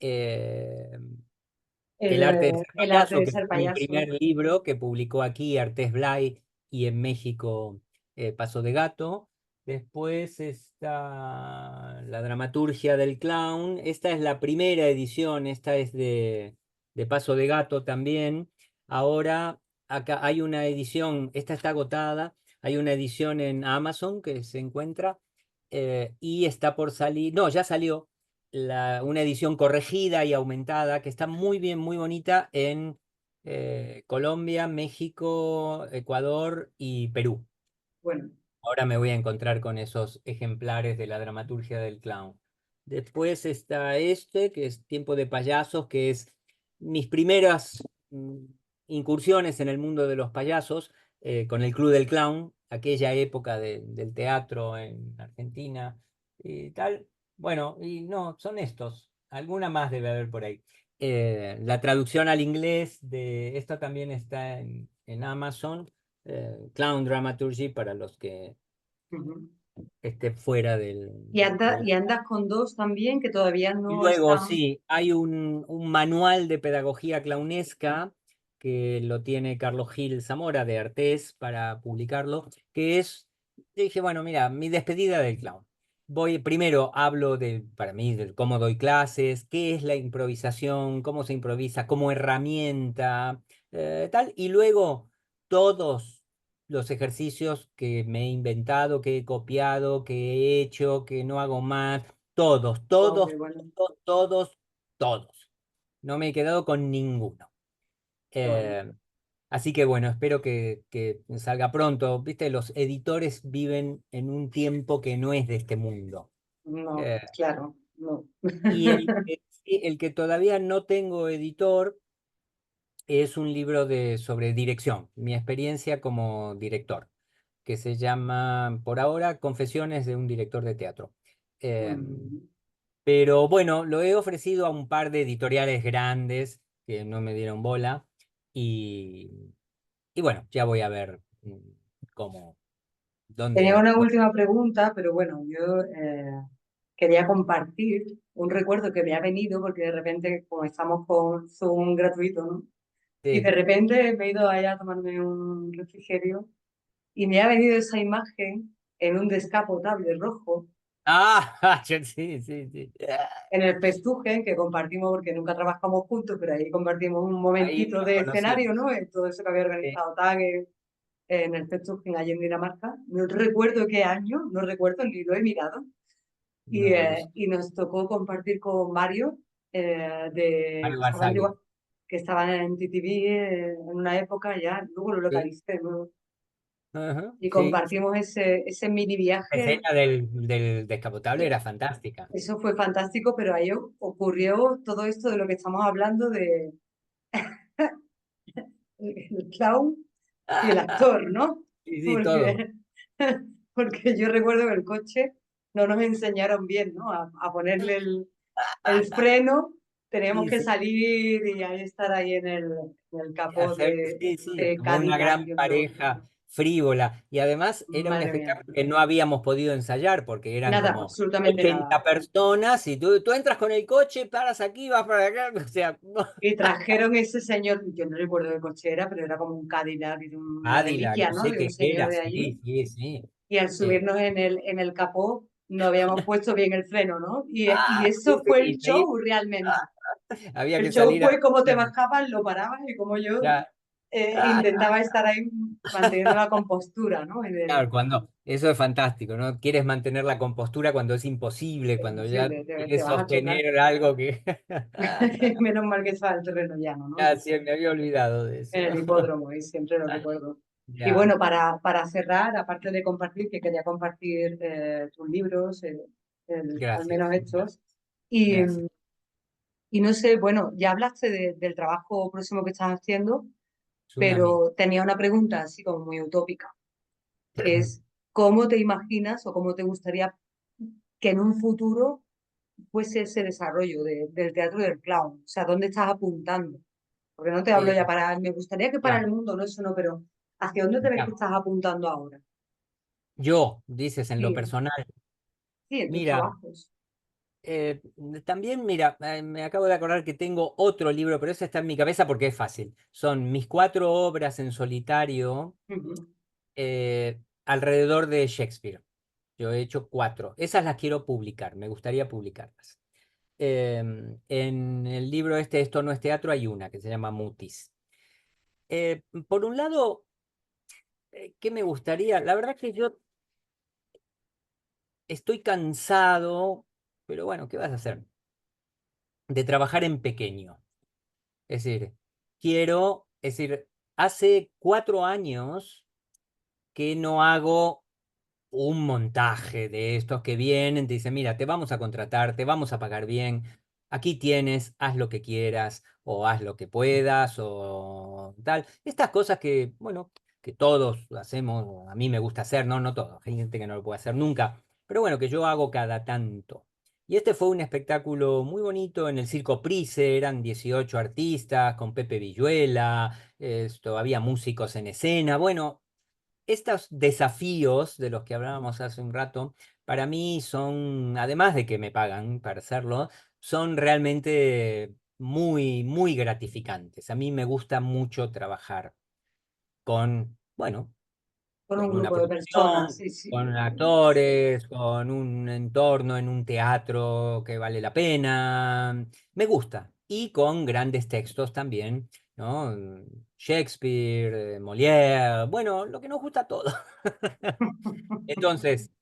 Speaker 2: Eh, El arte de ser
Speaker 1: el arte
Speaker 2: payaso,
Speaker 1: de
Speaker 2: que
Speaker 1: ser
Speaker 2: fue mi
Speaker 1: payaso.
Speaker 2: primer libro, que publicó aquí Artés Blay y en México Paso de Gato. Después está La dramaturgia del clown. Esta es la primera edición, esta es de Paso de Gato también. Ahora acá hay una edición, esta está agotada. Hay una edición en Amazon que se encuentra y está por salir, no, ya salió una edición corregida y aumentada que está muy bien, muy bonita en Colombia, México, Ecuador y Perú.
Speaker 1: Bueno,
Speaker 2: Ahora me voy a encontrar con esos ejemplares de la dramaturgia del clown. Después está este, que es Tiempo de Payasos, que es mis primeras incursiones en el mundo de los payasos, con el Club del Clown, aquella época del teatro en Argentina y tal. Bueno, y no, son estos. Alguna más debe haber por ahí. La traducción al inglés de esta también está en Amazon. Clown Dramaturgy para los que
Speaker 1: ujú.
Speaker 2: esté fuera
Speaker 1: Y andas con dos también que todavía
Speaker 2: Y
Speaker 1: no
Speaker 2: luego,
Speaker 1: están.
Speaker 2: sí, hay un manual de pedagogía clownesca que lo tiene Carlos Gil Zamora de Artés para publicarlo, que es, dije, bueno, mira, mi despedida del clown. Voy, primero hablo para mí, de cómo doy clases, qué es la improvisación, cómo se improvisa como herramienta, tal, y luego todos los ejercicios que me he inventado, que he copiado, que he hecho, que no hago más, todos,
Speaker 1: Wow, qué
Speaker 2: todos,
Speaker 1: bueno,
Speaker 2: todos, todos. No me he quedado con ninguno.
Speaker 1: qué bueno.
Speaker 2: Eh, Así que bueno, espero que salga pronto. Viste, los editores viven en un tiempo que no es de este mundo.
Speaker 1: No,
Speaker 2: Eh,
Speaker 1: claro, no.
Speaker 2: y sí, el que todavía no tengo editor es un libro sobre dirección, mi experiencia como director, que se llama, por ahora, Confesiones de un director de teatro. Eh,
Speaker 1: Mm.
Speaker 2: Pero bueno, lo he ofrecido a un par de editoriales grandes que no me dieron bola y, y bueno, ya voy a ver cómo,
Speaker 1: Tenía
Speaker 2: dónde,
Speaker 1: una última pregunta, pero bueno, yo quería compartir un recuerdo que me ha venido porque de repente, como estamos con Zoom gratuito, ¿no? Y de
Speaker 2: sí.
Speaker 1: repente me he ido allá a tomarme un refrigerio y me ha venido esa imagen en un descapotable rojo
Speaker 2: Ah, sí, sí, sí.
Speaker 1: en el Festugen, que compartimos porque nunca trabajamos juntos, pero ahí compartimos un
Speaker 2: Ahí
Speaker 1: momentito
Speaker 2: nos
Speaker 1: de escenario,
Speaker 2: conocimos.
Speaker 1: ¿no? En todo eso que había
Speaker 2: Sí.
Speaker 1: organizado TAG en el Festugen allí en Dinamarca. No recuerdo qué año, no recuerdo ni lo he mirado.
Speaker 2: No, yo soy
Speaker 1: Y nos tocó compartir con Mario,
Speaker 2: Mario
Speaker 1: que estaban,
Speaker 2: Barzagli.
Speaker 1: que estaban en TTV en una época ya, luego lo
Speaker 2: Sí.
Speaker 1: localicé, ¿no?
Speaker 2: Ajá,
Speaker 1: Y
Speaker 2: sí.
Speaker 1: compartimos ese mini
Speaker 2: La
Speaker 1: viaje.
Speaker 2: escena del descapotable era fantástica.
Speaker 1: Eso fue fantástico, pero ahí ocurrió todo esto de lo que estamos hablando de el clown y el actor, ¿no?
Speaker 2: Sí, sí, todo.
Speaker 1: Porque, porque yo recuerdo que el coche no nos enseñaron bien, ¿no? A ponerle el freno, teníamos
Speaker 2: Sí,
Speaker 1: que
Speaker 2: sí.
Speaker 1: salir y ahí estar ahí en el capó
Speaker 2: Hacer, sí, sí,
Speaker 1: de
Speaker 2: como una
Speaker 1: Cadillac
Speaker 2: gran
Speaker 1: haciendo,
Speaker 2: pareja frívola. Y además era un
Speaker 1: madre mía,
Speaker 2: espectáculo que no habíamos podido ensayar porque eran
Speaker 1: nada,
Speaker 2: como
Speaker 1: absolutamente nada.
Speaker 2: 80 personas y tú entras con el coche, paras aquí, vas para acá. O sea, no.
Speaker 1: Y trajeron ese señor, yo no recuerdo qué coche era, pero era como un Cadillac, y una
Speaker 2: Cadillac,
Speaker 1: reliquia,
Speaker 2: no
Speaker 1: ¿no?
Speaker 2: sé
Speaker 1: De un
Speaker 2: qué
Speaker 1: señor
Speaker 2: era,
Speaker 1: de allí.
Speaker 2: sí, sí, sí.
Speaker 1: Y al
Speaker 2: Eh,
Speaker 1: subirnos en el capó no habíamos puesto bien el freno, ¿no? Y
Speaker 2: sí,
Speaker 1: eso
Speaker 2: sí,
Speaker 1: fue el
Speaker 2: y ahí
Speaker 1: show realmente.
Speaker 2: había
Speaker 1: El
Speaker 2: que
Speaker 1: show
Speaker 2: salir a...
Speaker 1: fue cómo te bajabas, lo parabas y cómo yo
Speaker 2: Ya.
Speaker 1: intentaba estar ahí manteniendo la compostura, ¿no?
Speaker 2: Claro, cuando eso es fantástico, ¿no? Quieres mantener la compostura cuando es imposible,
Speaker 1: Es
Speaker 2: cuando ya
Speaker 1: imposible, te
Speaker 2: quieres
Speaker 1: vas a chocar.
Speaker 2: sostener algo que
Speaker 1: Menos mal que estaba el terreno llano, ¿no?
Speaker 2: ya sí, me había olvidado de eso.
Speaker 1: En el hipódromo, y siempre lo recuerdo. Y
Speaker 2: Ya,
Speaker 1: bueno, para cerrar, aparte de compartir, que quería compartir tus libros, al
Speaker 2: gracias,
Speaker 1: menos estos, y,
Speaker 2: gracias.
Speaker 1: y no sé, bueno, ya hablaste del trabajo próximo que estás haciendo,
Speaker 2: Tsunami.
Speaker 1: pero tenía una pregunta así como muy utópica, que es, ¿cómo te imaginas o cómo te gustaría que en un futuro fuese ese desarrollo del teatro del clown? O sea, ¿dónde estás apuntando? Porque no te hablo ya
Speaker 2: Eh,
Speaker 1: para, me gustaría que para
Speaker 2: ya,
Speaker 1: el mundo, no, eso no, pero ¿hacia dónde te ves que
Speaker 2: ya.
Speaker 1: estás apuntando ahora?
Speaker 2: Yo, dices en lo
Speaker 1: Sí,
Speaker 2: personal,
Speaker 1: sí, en tus
Speaker 2: mira,
Speaker 1: trabajos.
Speaker 2: eh, también, mira, me acabo de acordar que tengo otro libro, pero ese está en mi cabeza porque es fácil. Son mis 4 obras en solitario
Speaker 1: Ujú.
Speaker 2: alrededor de Shakespeare. Yo he hecho 4. Esas las quiero publicar, me gustaría publicarlas. En el libro este, Esto no es teatro, hay una que se llama Mutis. Por un lado, ¿qué me gustaría? La verdad que yo estoy cansado, pero bueno, ¿qué vas a hacer? De trabajar en pequeño. Es decir, es decir, hace 4 años que no hago un montaje de estos que vienen, te dicen, mira, te vamos a contratar, te vamos a pagar bien, aquí tienes, haz lo que quieras, o haz lo que puedas, o tal. Estas cosas que, bueno, que todos hacemos, o a mí me gusta hacer, no, no todos, hay gente que no lo puede hacer nunca, pero bueno, que yo hago cada tanto. Y este fue un espectáculo muy bonito en el Circo Price, eran 18 artistas con Pepe Villuela, había músicos en escena, bueno, estos desafíos de los que hablábamos hace un rato, para mí son, además de que me pagan para hacerlo, son realmente muy, muy gratificantes. A mí me gusta mucho trabajar con, bueno,
Speaker 1: Con un
Speaker 2: con una
Speaker 1: grupo de personas,
Speaker 2: producción,
Speaker 1: sí, sí.
Speaker 2: con actores, con un entorno en un teatro que vale la pena. Me gusta. Y con grandes textos también, ¿no? Shakespeare, Molière, bueno, lo que nos gusta a todos. Entonces,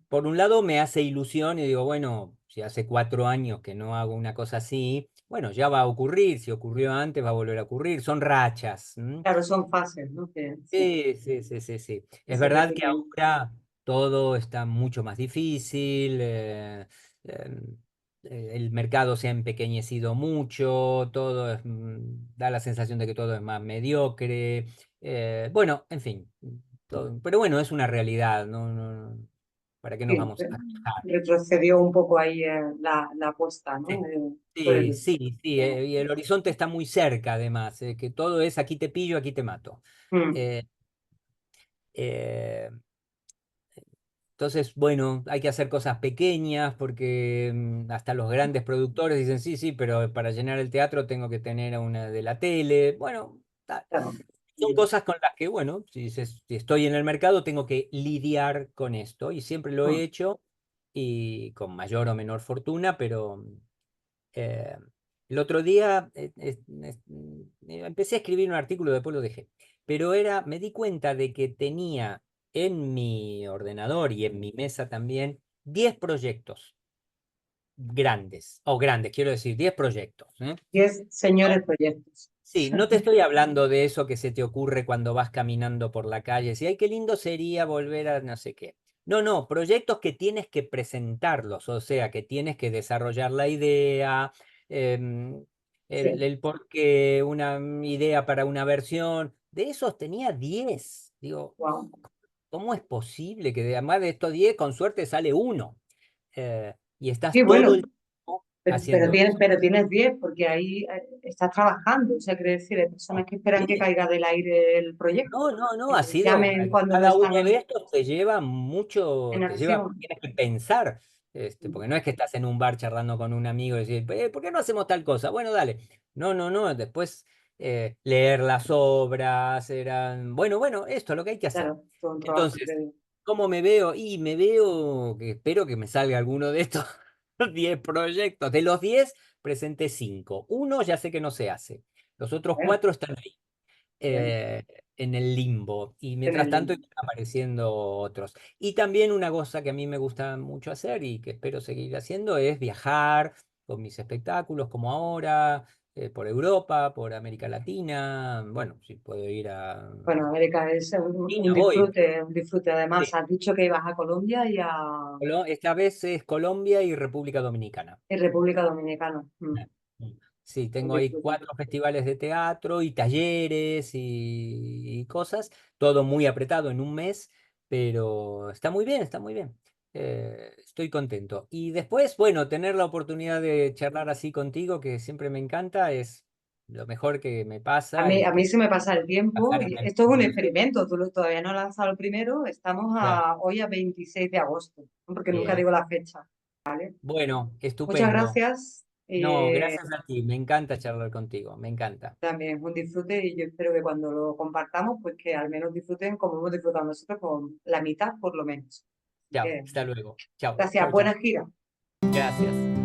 Speaker 2: por un lado me hace ilusión y digo, bueno, si hace 4 años que no hago una cosa así, bueno, ya va a ocurrir, si ocurrió antes va a volver a ocurrir, son rachas.
Speaker 1: Claro, son fases, ¿no? Que, sí,
Speaker 2: Sí, sí, sí, sí, sí.
Speaker 1: que
Speaker 2: Es
Speaker 1: se
Speaker 2: verdad que
Speaker 1: repiten.
Speaker 2: ahora todo está mucho más difícil, el mercado se ha empequeñecido mucho, todo da la sensación de que todo es más mediocre. Bueno, en fin, pero bueno, es una realidad, ¿no? ¿Para qué nos
Speaker 1: Sí,
Speaker 2: vamos a quejar?
Speaker 1: retrocedió un poco ahí la apuesta, ¿no?
Speaker 2: Sí,
Speaker 1: Por
Speaker 2: sí,
Speaker 1: el
Speaker 2: sí, sí,
Speaker 1: tema.
Speaker 2: y el horizonte está muy cerca además, que todo es aquí te pillo, aquí te mato.
Speaker 1: Mm,
Speaker 2: Eh, eh, Entonces, bueno, hay que hacer cosas pequeñas porque hasta los grandes productores dicen, sí, sí, pero para llenar el teatro tengo que tener a una de la tele. Bueno,
Speaker 1: claro.
Speaker 2: son cosas con las que, bueno, si estoy en el mercado tengo que lidiar con esto y siempre lo he
Speaker 1: Mm,
Speaker 2: hecho y con mayor o menor fortuna, pero eh, el otro día empecé a escribir un artículo, después lo dejé, pero me di cuenta de que tenía en mi ordenador y en mi mesa también 10 proyectos grandes, o grandes, quiero decir, 10 proyectos, ¿eh?
Speaker 1: 10 señores proyectos.
Speaker 2: Sí, no te estoy hablando de eso que se te ocurre cuando vas caminando por la calle, si, ay, qué lindo sería volver a no sé qué. No, no, proyectos que tienes que presentarlos, o sea, que tienes que desarrollar la idea, em, el,
Speaker 1: Sí,
Speaker 2: el por qué, una idea para una versión. De esos tenía 10. Digo,
Speaker 1: wow.
Speaker 2: ¿cómo es posible que además de estos 10, con suerte sale uno? Y
Speaker 1: Sí,
Speaker 2: estás todo
Speaker 1: bueno,
Speaker 2: el tiempo haciendo eso.
Speaker 1: pero tienes 10 porque ahí estás trabajando. O sea, quiere decir, hay personas que esperan que
Speaker 2: Sí.
Speaker 1: caiga del aire el proyecto,
Speaker 2: No, no, no,
Speaker 1: que
Speaker 2: ha
Speaker 1: les
Speaker 2: sido,
Speaker 1: llamen cuando no
Speaker 2: cada
Speaker 1: están
Speaker 2: uno de estos te lleva mucho,
Speaker 1: en
Speaker 2: te lleva,
Speaker 1: acción.
Speaker 2: tienes que pensar, porque no es que estás en un bar charlando con un amigo y decir, ¿por qué no hacemos tal cosa? Bueno, dale. No, no, no, después leer las obras, bueno, bueno, esto es lo que hay que hacer.
Speaker 1: Claro, todo un trabajo
Speaker 2: Entonces,
Speaker 1: previo.
Speaker 2: ¿cómo me veo? Y me veo que espero que me salga alguno de estos 10 proyectos. De los 10 presenté 5. Uno ya sé que no se hace. Los otros
Speaker 1: Bueno,
Speaker 2: 4 están ahí
Speaker 1: bien,
Speaker 2: eh, en el limbo y
Speaker 1: en
Speaker 2: mientras
Speaker 1: el
Speaker 2: tanto
Speaker 1: link.
Speaker 2: están apareciendo otros. Y también una cosa que a mí me gusta mucho hacer y que espero seguir haciendo es viajar con mis espectáculos como ahora, por Europa, por América Latina. Bueno, si puedo ir a
Speaker 1: Bueno, América es
Speaker 2: China, voy.
Speaker 1: un disfrute. Además,
Speaker 2: Sí.
Speaker 1: has dicho que ibas a Colombia
Speaker 2: Esta vez es Colombia y República Dominicana.
Speaker 1: y República Dominicana. Mm,
Speaker 2: Sí,
Speaker 1: un
Speaker 2: tengo ahí
Speaker 1: disfrute.
Speaker 2: 4 festivales de teatro y talleres y cosas, todo muy apretado en un mes, pero está muy bien, está muy bien. Estoy contento. Y después, bueno, tener la oportunidad de charlar así contigo, que siempre me encanta, es lo mejor que me pasa
Speaker 1: A
Speaker 2: y
Speaker 1: mí
Speaker 2: que
Speaker 1: se me pasa el tiempo
Speaker 2: pasar
Speaker 1: y
Speaker 2: en el
Speaker 1: esto es un
Speaker 2: mundo. Sí,
Speaker 1: experimento. Todavía no has lanzado el primero. Estamos
Speaker 2: claro.
Speaker 1: hoy a 26 de agosto, ¿no? Porque nunca
Speaker 2: Bien.
Speaker 1: digo la fecha.
Speaker 2: Bueno,
Speaker 1: Muchas
Speaker 2: estupendo.
Speaker 1: gracias.
Speaker 2: No, gracias a ti, me encanta charlar contigo, me encanta.
Speaker 1: También es un disfrute y yo espero que cuando lo compartamos, pues que al menos disfruten como hemos disfrutado nosotros con la mitad por lo menos. Así
Speaker 2: Chao,
Speaker 1: que,
Speaker 2: hasta luego. Chao,
Speaker 1: gracias,
Speaker 2: chao, chao.
Speaker 1: buena gira.
Speaker 2: Gracias.